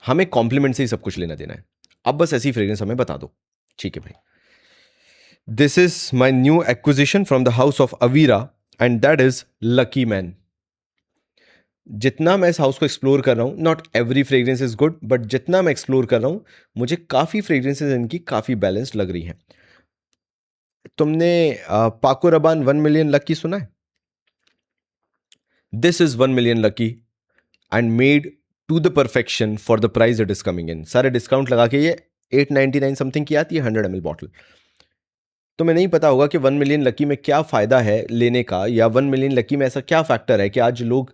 हमें कॉम्प्लीमेंट से ही सब कुछ लेना देना है। अब बस ऐसी फ्रेग्रेंस हमें बता दो, ठीक है भाई। This is my new acquisition from the house of Avira and that is lucky man. जितना मैं इस हाउस को एक्सप्लोर कर रहा हूँ, not every fragrance is good, but जितना मैं एक्सप्लोर कर रहा हूँ मुझे काफ़ी फ्रेग्रेंसेज इनकी काफ़ी बैलेंस्ड लग रही हैं। तुमने पाको रबान 1 मिलियन लकी सुना है? This is 1 million lucky and made to the perfection for the price it is coming in. सारे डिस्काउंट लगा के ये 899 समथिंग की आती है 100 ml बॉटल। तुम्हें नहीं पता होगा कि 1 मिलियन लकी में क्या फ़ायदा है लेने का, या 1 मिलियन लकी में ऐसा क्या फैक्टर है कि आज लोग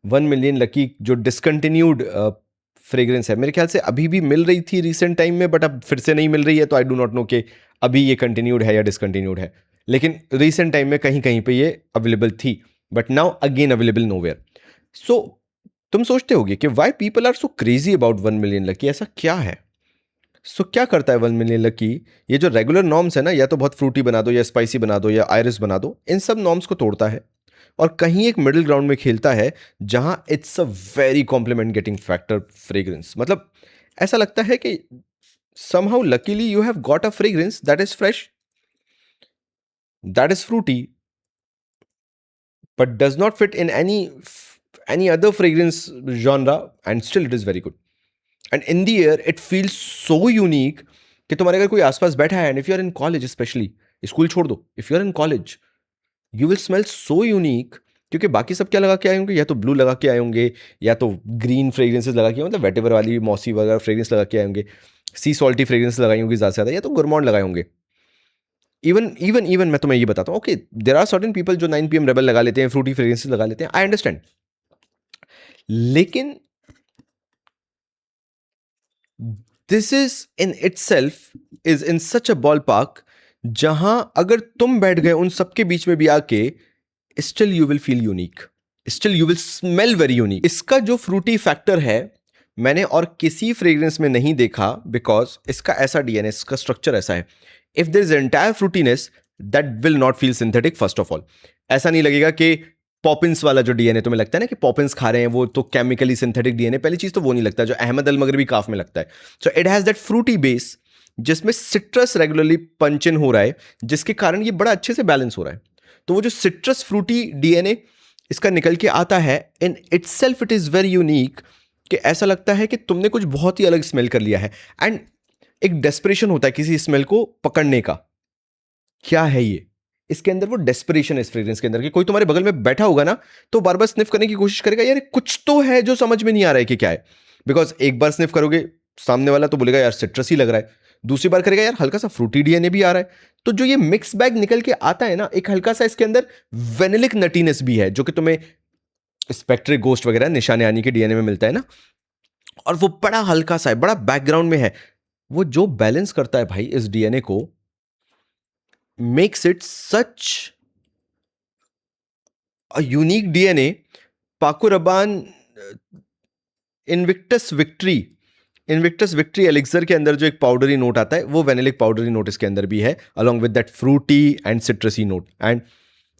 1 मिलियन लकी जो डिसकंटिन्यूड फ्रेग्रेंस है, मेरे ख्याल से अभी भी मिल रही थी रिसेंट टाइम में, बट अब फिर से नहीं मिल रही है, तो आई डू नॉट नो कि अभी ये कंटिन्यूड है या डिसकंटिन्यूड है। लेकिन रिसेंट टाइम में कहीं कहीं पे ये अवेलेबल थी, but now again available nowhere. So तुम सोचते होगे कि why people are so crazy about 1 million Lucky, ऐसा क्या है? सो क्या करता है 1 मिलियन लकी? ये जो रेगुलर नॉर्म्स है ना, या तो बहुत फ्रूटी बना दो, या स्पाइसी बना दो, या आयरिस बना दो, इन सब नॉर्म्स को तोड़ता है और कहीं एक मिडिल ग्राउंड में खेलता है, जहां it's a very compliment getting factor fragrance. मतलब ऐसा लगता है कि somehow luckily you have got a fragrance that is fresh, that is fruity, but does not fit in any other fragrance genre, and still it is very good. And in the air it feels so unique कि तुम्हारे अगर कोई आसपास बैठा है, and if you are in college especially, school छोड़ दो, if you are in college you will smell so unique, क्योंकि बाकी सब क्या लगा के आए होंगे, या तो ब्लू लगा के आए होंगे, या तो ग्रीन फ्रेग्रेंसेस लगा के, मतलब वेटेवर वाली मौसी वगैरह फ्रेग्रेंस लगा के आए होंगे, सी सॉल्टी फ्रेग्रेंस लगाई होंगी ज़्यादा से ज़्यादा, या तो गुरमॉन्ड लगाए होंगे। इवन मैं तुम्हें ये बताता हूँ, okay there are certain people जो 9 PM रेबल लगा लेते हैं, फ्रूटी फ्रेग्रेंसेस लगा लेते हैं, आई अंडरस्टैंड। लेकिन this is in itself is in such a ball park, जहां अगर तुम बैठ गए उन सबके बीच में भी आके, still you will feel unique, still you will smell very unique. इसका जो फ्रूटी फैक्टर है मैंने और किसी फ्रेग्रेंस में नहीं देखा, बिकॉज इसका ऐसा डीएनए, इसका स्ट्रक्चर ऐसा है। If there is entire fruitiness that will not feel synthetic. First of all ऐसा नहीं लगेगा कि पॉपिंस वाला जो डीएनए तुम्हें लगता है ना कि पॉपिंस खा रहे हैं वो तो केमिकली सिंथेटिक डीएनए, पहली चीज तो वो नहीं लगता जो अहमद अल मगरबी काफ में लगता है। So it has that fruity base जिसमें सिट्रस रेगुलरली पंच इन हो रहा है, जिसके कारण ये बड़ा अच्छे से बैलेंस हो रहा है। तो वो जो सिट्रस फ्रूटी डीएनए इसका निकल के आता है, in itself it is very unique, कि ऐसा लगता है कि तुमने कुछ बहुत ही अलग स्मेल कर लिया है। एंड एक डेस्परेशन होता है किसी स्मेल को पकड़ने का। क्या है ये? इसके अंदर वो डेस्परेशन है इस फ्रेग्रेंस के अंदर, कि कोई तुम्हारे बगल में बैठा होगा ना तो बार बार स्निफ करने की कोशिश करेगा, यार कुछ तो है जो समझ में नहीं आ रहा है कि क्या है। बिकॉज एक बार स्निफ करोगे, सामने वाला तो बोलेगा यार सिट्रस ही लग रहा है, दूसरी बार करेगा यार हल्का सा फ्रूटी डीएनए भी आ रहा है। तो जो ये मिक्स बैग निकल के आता है ना, एक हल्का सा इसके अंदर वेनिलिक नटीनेस भी है, जो कि तुम्हें स्पेक्ट्रिक गोस्ट वगैरह निशाने आनी के डीएनए में मिलता है ना, और वो बड़ा हल्का सा है, बड़ा बैकग्राउंड में है। वो जो बैलेंस करता है भाई इस डीएनए को, makes it such a unique DNA. पाको रबान इनविक्टस विक्ट्री एलिक्सर के अंदर जो एक पाउडरी नोट आता है, वो वेनिलिक पाउडरी नोट इसके अंदर भी है, along with that fruity and citrusy note, and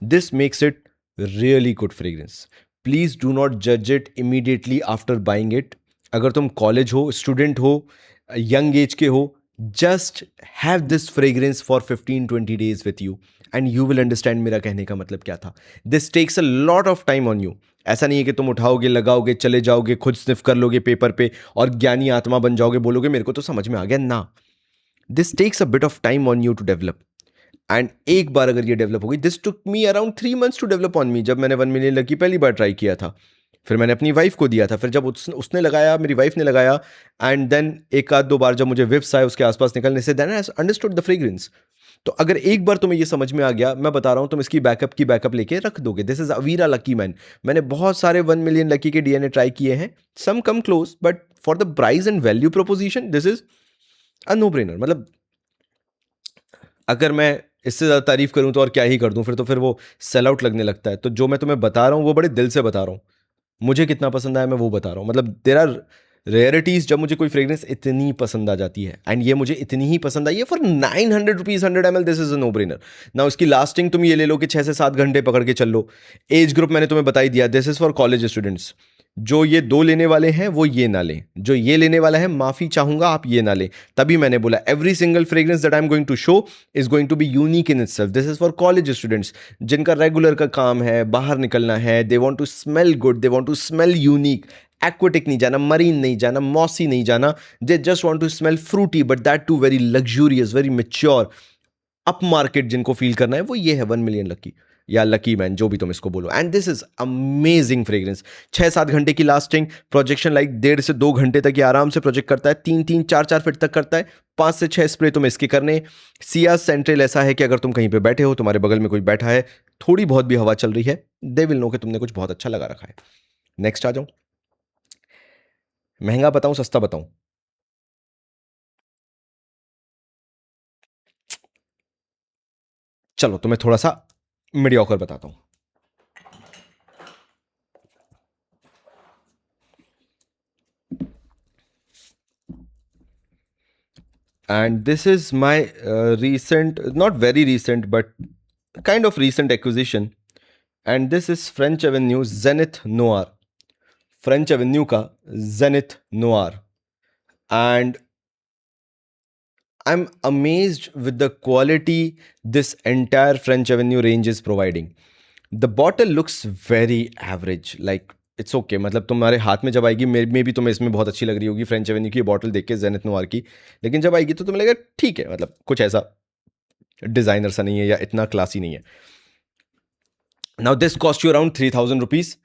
this makes it really good fragrance. Please do not जज it immediately after buying it. अगर तुम कॉलेज हो, स्टूडेंट हो, यंग एज के हो, just have this fragrance for 15-20 days with you and you will understand मेरा कहने का मतलब क्या था. This takes a lot of time on you. ऐसा नहीं है कि तुम उठाओगे, लगाओगे, चले जाओगे, खुद स्निफ कर लोगे पेपर पे और ज्ञानी आत्मा बन जाओगे, बोलोगे मेरे को तो समझ में आ गया ना. This takes a bit of time on you to develop. And एक बार अगर ये डेवलप हो गई, this took me around 3 months to develop on me. जब मैंने 1 million लकी पहली बार ट्राई किया था, फिर मैंने अपनी वाइफ को दिया था, फिर जब उसने लगाया, मेरी वाइफ ने लगाया, एंड देन एक आध दो बार जब मुझे विप्स आए उसके आसपास निकलने से, then I understood the fragrance. तो अगर एक बार तुम्हें ये समझ में आ गया, मैं बता रहा हूं, तुम इसकी बैकअप लेके रख दोगे. This is Avira Lucky Man. मैंने बहुत सारे 1 million लकी के डीएनए ट्राई किए हैं, some come close, but for the price and value proposition this is a no brainer. मतलब अगर मैं इससे ज़्यादा तारीफ करूं तो और क्या ही कर दूं, फिर वो सेल आउट लगने लगता है. तो जो मैं तुम्हें बता रहा हूं वो बड़े दिल से बता रहा हूं. मुझे कितना पसंद आया मैं वो बता रहा हूँ. मतलब देयर आर रेयरिटीज जब मुझे कोई फ्रेग्रेंस इतनी पसंद आ जाती है, एंड ये मुझे इतनी ही पसंद आई है for 900 rupees 100 ml. This is a no brainer. ना उसकी लास्टिंग तुम ये ले लो कि 6 से 7 घंटे पकड़ के चल लो. एज ग्रुप मैंने तुम्हें बता ही दिया, this is for college students. जो ये 2 लेने वाले हैं वो ये ना लें, जो ये लेने वाला है माफी चाहूंगा आप ये ना लें. तभी मैंने बोला every single fragrance that I am going to show is going to be unique in itself. This is for college students जिनका रेगुलर का काम है, बाहर निकलना है, they want to smell good, they want to smell unique. Aquatic नहीं जाना, marine नहीं जाना, मॉसी नहीं जाना. They just want to smell fruity, but that too very luxurious, very mature. Up market जिनको फील करना है वो ये है 1 million लकी या लकी मैन, जो भी तुम इसको बोलो. And this is amazing fragrance. 6-7 घंटे की लास्टिंग, प्रोजेक्शन लाइक 1.5 से 2 घंटे तक ये आराम से प्रोजेक्ट करता है. 3-3, 4-4 फीट तक करता है. 5 से 6 स्प्रे तुम इसके करने. सिया सेंट्रल ऐसा है कि अगर तुम कहीं पे बैठे हो, तुम्हारे बगल में कोई बैठा है, थोड़ी बहुत भी हवा चल रही है, दे विल नो कि तुमने कुछ बहुत अच्छा लगा रखा है. नेक्स्ट आ जाऊं. महंगा बताऊं सस्ता बताऊं? चलो तुम्हें थोड़ा सा मीडियोकर बताता हूं. And this is my recent, not very recent, but kind of recent acquisition. And this is French Avenue Zenith Noir. French Avenue का Zenith Noir. And I'm amazed with the quality this entire French Avenue range is providing. The bottle looks very average, like it's okay. मतलब तुम्हारे हाथ में जब आएगी, मे भी तुम्हें इसमें बहुत अच्छी लग रही होगी फ्रेंच एवेन्यू की बॉटल देख के, जेनिथ नोवार की, लेकिन जब आएगी तो तुम्हें लगेगा ठीक है, मतलब कुछ ऐसा डिजाइनर सा नहीं है या इतना क्लासी नहीं है. Now this cost you around 3000 rupees.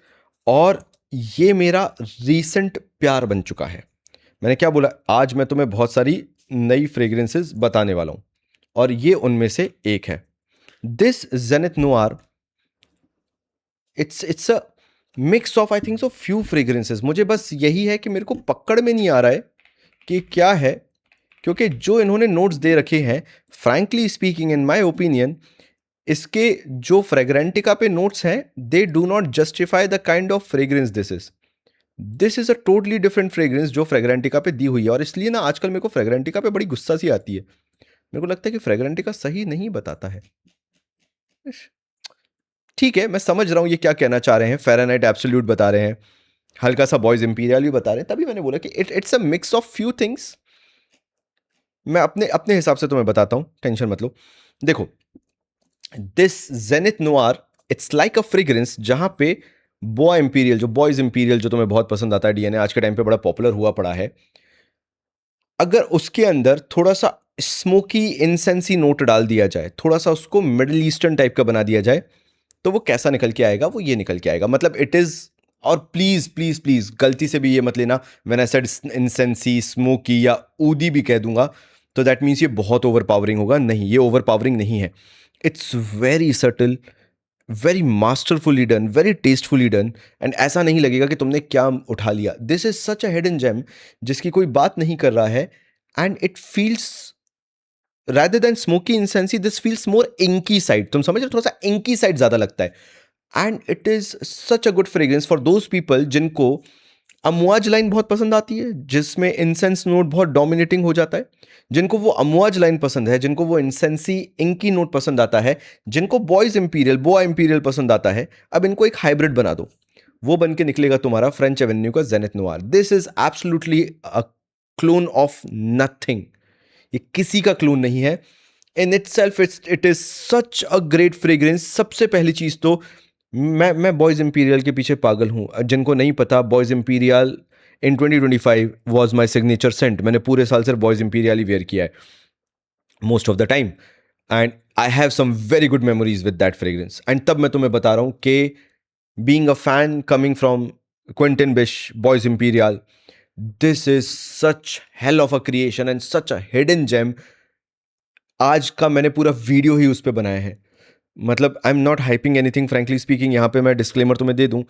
और ये मेरा रीसेंट प्यार बन चुका है. मैंने क्या बोला, आज मैं तुम्हें बहुत सारी नई फ्रेग्रेंसेस बताने वाला हूं और ये उनमें से एक है. This zenith Noir, it's a mix of I think so few fragrances. मुझे बस यही है कि मेरे को पकड़ में नहीं आ रहा है कि क्या है, क्योंकि जो इन्होंने नोट्स दे रखे हैं, frankly speaking in my opinion, इसके जो फ्रेग्रेंटिका पे नोट्स हैं, they do not justify the kind of fragrance this is. This is a totally different fragrance जो फ्रेग्रेंटिका पे दी हुई है. और इसलिए ना आजकल मेरे को फ्रेग्रेंटिका पे बड़ी गुस्सा सी आती है. मेरे को लगता है कि फ्रेग्रेंटिका सही नहीं बताता है. ठीक है, मैं समझ रहा हूं ये क्या कहना चाह रहे हैं. फ़ारेनहाइट एब्सोल्यूट बता रहे हैं, हल्का सा बॉयज इंपीरियल भी बता रहे हैं. तभी मैंने बोला कि it's a mix of few things. मैं अपने अपने हिसाब से तुम्हें बताता हूं, टेंशन मत लो. देखो, this zenith noir, it's like a fragrance जहां पे बोआ इंपीरियल, जो बॉयज इंपीरियल जो तुम्हें बहुत पसंद आता है, डीएनए आज के टाइम पे बड़ा पॉपुलर हुआ पड़ा है, अगर उसके अंदर थोड़ा सा स्मोकी इंसेंसी नोट डाल दिया जाए, थोड़ा सा उसको मिडिल ईस्टर्न टाइप का बना दिया जाए, तो वो कैसा निकल के आएगा, वो ये निकल के आएगा। मतलब इट इज, और प्लीज प्लीज प्लीज गलती से भी ये मत लेना, व्हेन आई सेड इंसेंसी, स्मोकी या ऊदी भी कह दूंगा तो दैट मीन्स ये बहुत ओवर पावरिंग होगा। नहीं, ये ओवर पावरिंग नहीं है। It's very subtle, very masterfully done, very tastefully done, and ऐसा नहीं लगेगा कि तुमने क्या उठा लिया। This is such a hidden gem जिसकी कोई बात नहीं कर रहा है, and it feels, rather than smoky incense, this feels more inky side. तुम समझ रहे हो, थोड़ा सा inky side ज्यादा लगता है। And it is such a good fragrance for those people जिनको अमवाज लाइन बहुत पसंद आती है, जिसमें इंसेंस नोट बहुत डोमिनेटिंग हो जाता है, जिनको वो अमवाज लाइन पसंद है, जिनको वो इंसेंसी इंकी नोट पसंद आता है, जिनको बॉयज इंपीरियल, बोआ इंपीरियल पसंद आता है। अब इनको एक हाइब्रिड बना दो, वो बन के निकलेगा तुम्हारा फ्रेंच एवेन्यू का zenith Noire. This is absolutely a clone of nothing. ये किसी का क्लोन नहीं है। In it self it is such a great fragrance. सबसे पहली चीज तो मैं बॉयज इंपीरियल के पीछे पागल हूँ। जिनको नहीं पता, Boys Imperial in 2025 was my signature scent. मैंने पूरे साल सिर्फ बॉयज इंपीरियल ही वेयर किया है most of the time, and I have some very good memories with that fragrance. And तब मैं तुम्हें बता रहा हूँ कि being a fan coming from Quentin Bisch, Bois Imperial, this is such hell of a creation and such a hidden gem. आज का मैंने पूरा वीडियो ही उस पर बनाया है। मतलब I am not hyping anything, frankly speaking. यहाँ पे मैं डिस्क्लेमर तुम्हें दे दूं,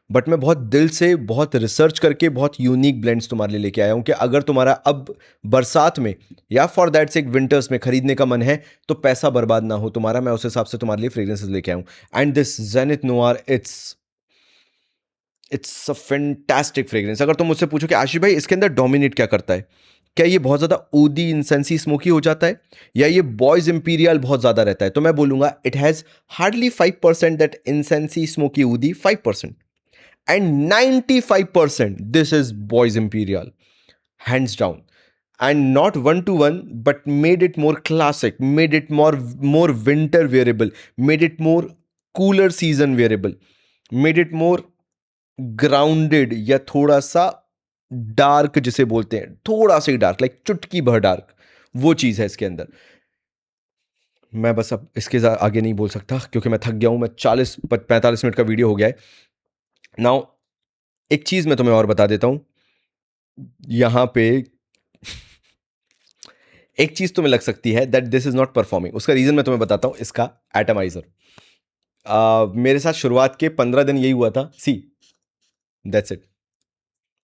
बट मैं बहुत दिल से, बहुत रिसर्च करके बहुत यूनिक ब्लेंड्स तुम्हारे लिए लेके आया हूँ कि अगर तुम्हारा अब बरसात में या फॉर दैट से विंटर्स में खरीदने का मन है तो पैसा बर्बाद ना हो तुम्हारा, मैं उस हिसाब से तुम्हारे लिए फ्रेग्रेंसेस लेके आया हूँ। And this zenith Noire, it's a fantastic fragrance. अगर तुम मुझसे पूछो कि आशीष भाई इसके अंदर डोमिनेट क्या करता है, क्या ये बहुत ज्यादा ऊदी इंसेंसी स्मोकी हो जाता है, या ये बॉयज इंपीरियल बहुत ज्यादा रहता है, तो मैं बोलूंगा it has hardly 5% that incensy smoky oudy, 5%, and 95% this is Bois Imperial, hands down. And not one to one, but made it more classic, made it more winter wearable, made it more cooler season wearable, made it more grounded, या थोड़ा सा dark जिसे बोलते हैं, थोड़ा सा ही dark, like चुटकी भर डार्क, वो चीज है इसके अंदर। मैं बस अब इसके आगे नहीं बोल सकता क्योंकि मैं थक गया हूं। मैं 40-45 मिनट का वीडियो हो गया है नाउ। एक चीज मैं तुम्हें और बता देता हूं यहां पे। एक चीज तुम्हें लग सकती है that this is not performing, उसका रीजन मैं तुम्हें बताता हूं। इसका एटमाइजर, मेरे साथ शुरुआत के 15 दिन यही हुआ था। सी, दैट्स इट।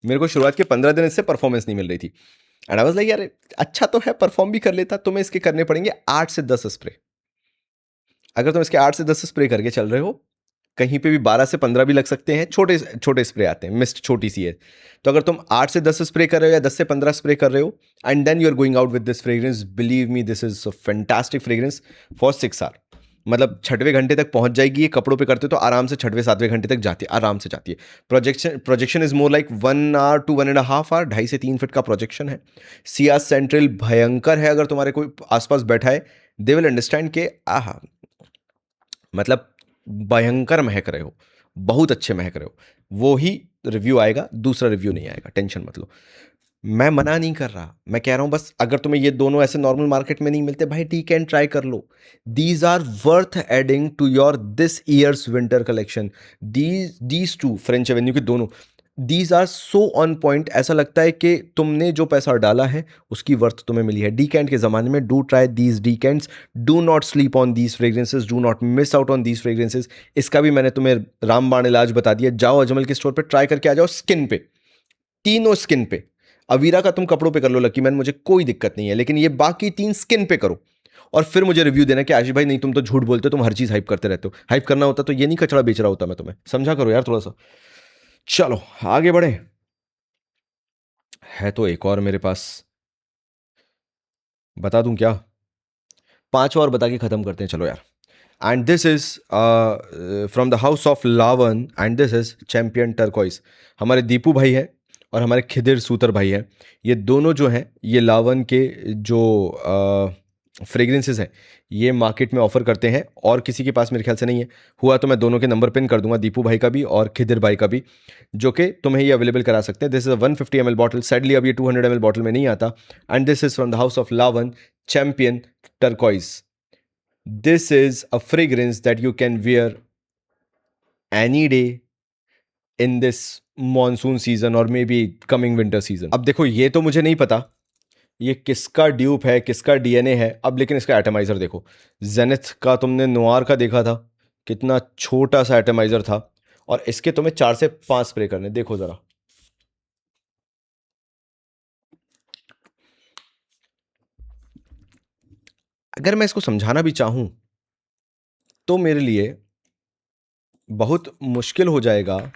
मेरे को शुरुआत के 15 दिन इससे परफॉर्मेंस नहीं मिल रही थी, एंड आई वाज लाइक यार अच्छा तो है, परफॉर्म भी कर लेता। तुम्हें इसके करने पड़ेंगे 8 से 10 स्प्रे। अगर तुम इसके 8 से 10 स्प्रे करके चल रहे हो, कहीं पे भी 12 से 15 भी लग सकते हैं, छोटे छोटे स्प्रे आते हैं, मिस्ट छोटी सी है। तो अगर तुम 8 से 10 स्प्रे कर रहे हो या 10 से 15 स्प्रे कर रहे हो, and then you are going out with this fragrance, believe me this is a fantastic fragrance for 6 hour. मतलब 6वें घंटे तक पहुंच जाएगी। ये कपड़ों पे करते हो तो आराम से 6वें-7वें घंटे तक जाती है, आराम से जाती है। Projection is more like 1 hour to 1.5 hour, 2.5 से 3 फीट का प्रोजेक्शन है। सिया सेंट्रल भयंकर है। अगर तुम्हारे कोई आसपास बैठा है, दे विल अंडरस्टैंड के आहा, मतलब भयंकर महक रहे हो, बहुत अच्छे महक रहे हो। वो ही रिव्यू आएगा, दूसरा रिव्यू नहीं आएगा, टेंशन मत लो। मैं मना नहीं कर रहा, मैं कह रहा हूं बस अगर तुम्हें ये दोनों ऐसे नॉर्मल मार्केट में नहीं मिलते भाई, टी कैन ट्राई कर लो। These are worth adding to your this year's winter collection. These two French Avenue के दोनों, these are so on point. ऐसा लगता है कि तुमने जो पैसा डाला है उसकी वर्थ तुम्हें मिली है। डीकेंट के ज़माने में do try these decants, do not sleep on these fragrances, do not miss out on these fragrances. इसका भी मैंने तुम्हें रामबाण इलाज बता दिया। जाओ अजमल के स्टोर पे, ट्राई करके आ जाओ, स्किन पे, तीनों स्किन पे। अवीरा का तुम कपड़ों पे कर लो लकी मैन, मुझे कोई दिक्कत नहीं है, लेकिन ये बाकी 3 स्किन पे करो और फिर मुझे रिव्यू देना कि आशीष भाई नहीं तुम तो झूठ बोलते हो, तुम हर चीज़ हाइप करते रहते हो। हाइप करना होता तो ये नहीं कचड़ा बेच रहा होता मैं तुम्हें, समझा करो यार थोड़ा सा। चलो आगे बढ़े। है तो एक और मेरे पास, बता दूं क्या? 5 और बता के खत्म करते हैं चलो यार। And this is from the house of Lavan, and this is Champion Turquoise. हमारे दीपू भाई है और हमारे खिदिर सूतर भाई है। ये दोनों जो हैं ये लावन के जो फ्रेग्रेंसेस हैं, ये मार्केट में ऑफर करते हैं और किसी के पास मेरे ख्याल से नहीं है। हुआ तो मैं दोनों के नंबर पिन कर दूंगा, दीपू भाई का भी और खिदिर भाई का भी, जो कि तुम्हें ये अवेलेबल करा सकते हैं। This is a 150 ml bottle, sadly अब ये 200 ml बॉटल में नहीं आता। And this is from the house of Lavan Champion Turquoise. This is a fragrance that you can wear any day in this monsoon season और maybe coming winter season. अब देखो, ये तो मुझे नहीं पता ये किसका ड्यूप है, किसका डीएनए है अब, लेकिन इसका एटमाइजर देखो। जेनिथ का तुमने नोआर का देखा था, कितना छोटा सा एटमाइजर था, और इसके तुम्हें 4 से 5 स्प्रे करने, देखो जरा। अगर मैं इसको समझाना भी चाहूं तो मेरे लिए बहुत मुश्किल हो जाएगा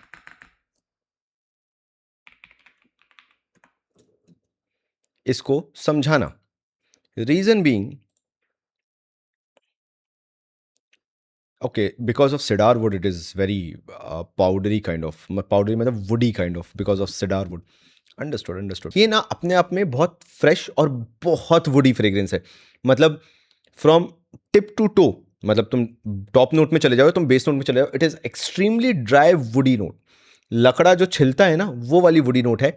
इसको समझाना। Reason being, okay, because of cedar wood it is very powdery kind of, powdery मतलब woody kind of, because of cedar wood। Understood understood. ये ना अपने आप में बहुत फ्रेश और बहुत वुडी फ्रेग्रेंस है, मतलब फ्रॉम टिप टू टो, मतलब तुम टॉप नोट में चले जाओ, तुम बेस नोट में चले जाओ, it is extremely dry woody note. लकड़ा जो छिलता है ना, वो वाली वुडी नोट है।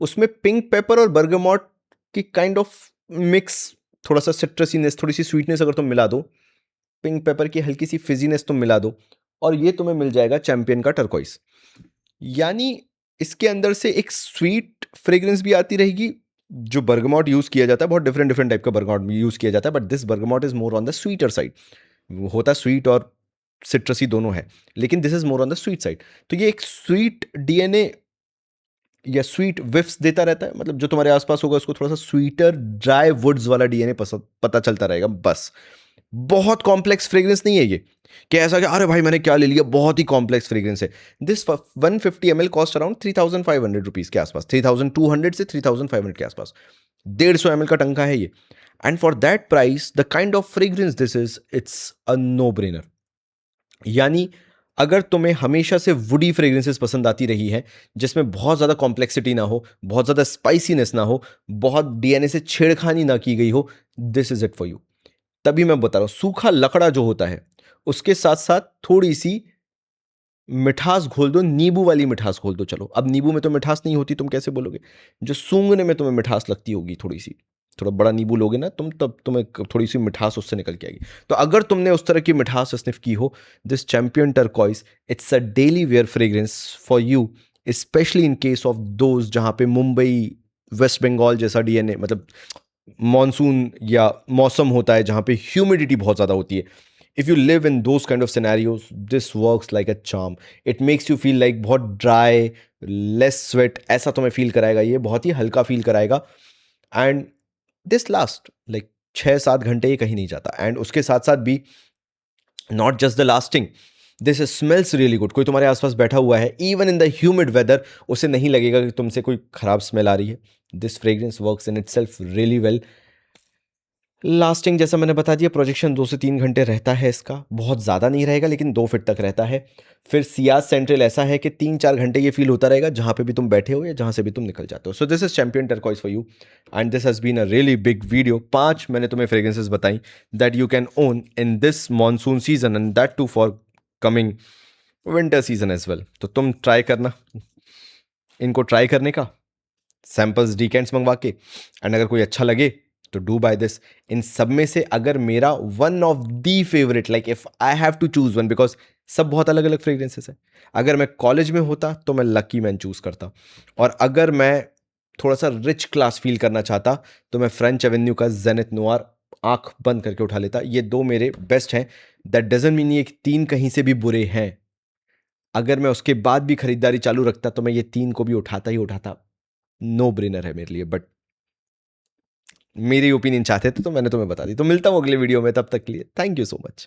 उसमें पिंक पेपर और बर्गमॉट की काइंड ऑफ मिक्स, थोड़ा सा सिट्रसीनेस, थोड़ी सी स्वीटनेस अगर तुम मिला दो, पिंक पेपर की हल्की सी फिजीनेस तुम मिला दो, और ये तुम्हें मिल जाएगा चैंपियन का टर्कोइस। यानी इसके अंदर से एक स्वीट फ्रेग्रेंस भी आती रहेगी। जो बर्गमॉट यूज किया जाता है, बहुत डिफरेंट डिफरेंट टाइप का बर्गमॉट यूज किया जाता है, but this bergamot is more on the sweeter side. होता स्वीट और सिट्रसी दोनों है, लेकिन this is more on the sweet side. तो ये एक स्वीट डीएनए या स्वीट विफ्स देता रहता है, मतलब जो तुम्हारे आसपास होगा उसको थोड़ा सा स्वीटर ड्राई वुड्स वाला डीएनए पता चलता रहेगा बस। बहुत कॉम्प्लेक्स फ्रेग्रेंस नहीं है ये कि ऐसा कि अरे भाई मैंने क्या ले लिया, बहुत ही कॉम्प्लेक्स फ्रेग्रेंस है। This 150 ml cost around 3500 rupees के आसपास, 3200 से 3500 के आसपास। 150 ml का टंका है ये, and for that price the kind of fragrance this is, it's a no brainer. यानी अगर तुम्हें हमेशा से वुडी फ्रेग्रेंसेस पसंद आती रही है, जिसमें बहुत ज़्यादा कॉम्प्लेक्सिटी ना हो, बहुत ज़्यादा स्पाइसीनेस ना हो, बहुत डीएनए से छेड़खानी ना की गई हो, this is it for you. तभी मैं बता रहा हूं, सूखा लकड़ा जो होता है उसके साथ साथ थोड़ी सी मिठास घोल दो, नींबू वाली मिठास घोल दो। चलो, अब नींबू में तो मिठास नहीं होती, तुम कैसे बोलोगे? जो सूंघने में तुम्हें मिठास लगती होगी थोड़ी सी, थोड़ा बड़ा नींबू लोगे ना तुम, तब तुम्हें थोड़ी सी मिठास उससे निकल के आएगी। तो अगर तुमने उस तरह की मिठास स्निफ की हो, this champion turquoise, it's a daily wear fragrance for you, specially in case of those जहां पे मुंबई, वेस्ट बंगाल जैसा डीएनए, मतलब मॉनसून या मौसम होता है जहां पे ह्यूमिडिटी बहुत ज़्यादा होती है। If you live in those kind of scenarios, this works like a charm. It makes you feel like बहुत ड्राई, लेस स्वेट, ऐसा तुम्हें फील कराएगा, ये बहुत ही हल्का फील कराएगा। एंड दिस लास्ट लाइक 6-7 घंटे, ये कहीं नहीं जाता। एंड उसके साथ साथ भी not just the lasting, this smells really good. कोई तुम्हारे आसपास बैठा हुआ है, even in the humid weather, उसे नहीं लगेगा कि तुमसे कोई खराब स्मेल आ रही है। This fragrance works in it self really well. Lasting जैसा मैंने बता दिया, प्रोजेक्शन 2 से 3 घंटे रहता है इसका, बहुत ज़्यादा नहीं रहेगा लेकिन 2 फीट तक रहता है। फिर सियाज सेंट्रल ऐसा है कि 3-4 घंटे ये फील होता रहेगा जहाँ पे भी तुम बैठे हो या जहाँ से भी तुम निकल जाते हो। So this is Champion Turquoise for you, and this has been a really big video. 5 मैंने तुम्हें फ्रेग्रेंसेज बताई that you can own in this monsoon season, and that too for coming winter season as well. तो तुम try करना, इनको try करने का, samples डीकेंट्स मंगवा के, एंड अगर कोई अच्छा लगे तो डू बाय दिस। इन सब में से अगर मेरा one of the favourite, like if I have to choose one, because सब बहुत अलग अलग फ्रेग्रेंसेस है, अगर मैं कॉलेज में होता तो मैं लकी मैन चूज करता, और अगर मैं थोड़ा सा रिच क्लास फील करना चाहता तो मैं फ्रेंच एवेन्यू का जेनिथ नोआर आंख बंद करके उठा लेता। ये 2 मेरे बेस्ट हैं। दैट डजंट मीन ये 3 कहीं से भी बुरे हैं। अगर मैं उसके बाद भी खरीदारी चालू रखता तो मैं ये 3 को भी उठाता ही उठाता। नो ब्रेनर है मेरे लिए, बट मेरी ओपिनियन चाहते थे तो मैंने तुम्हें बता दी। तो मिलता हूँ अगले वीडियो में, तब तक के लिए थैंक यू सो मच।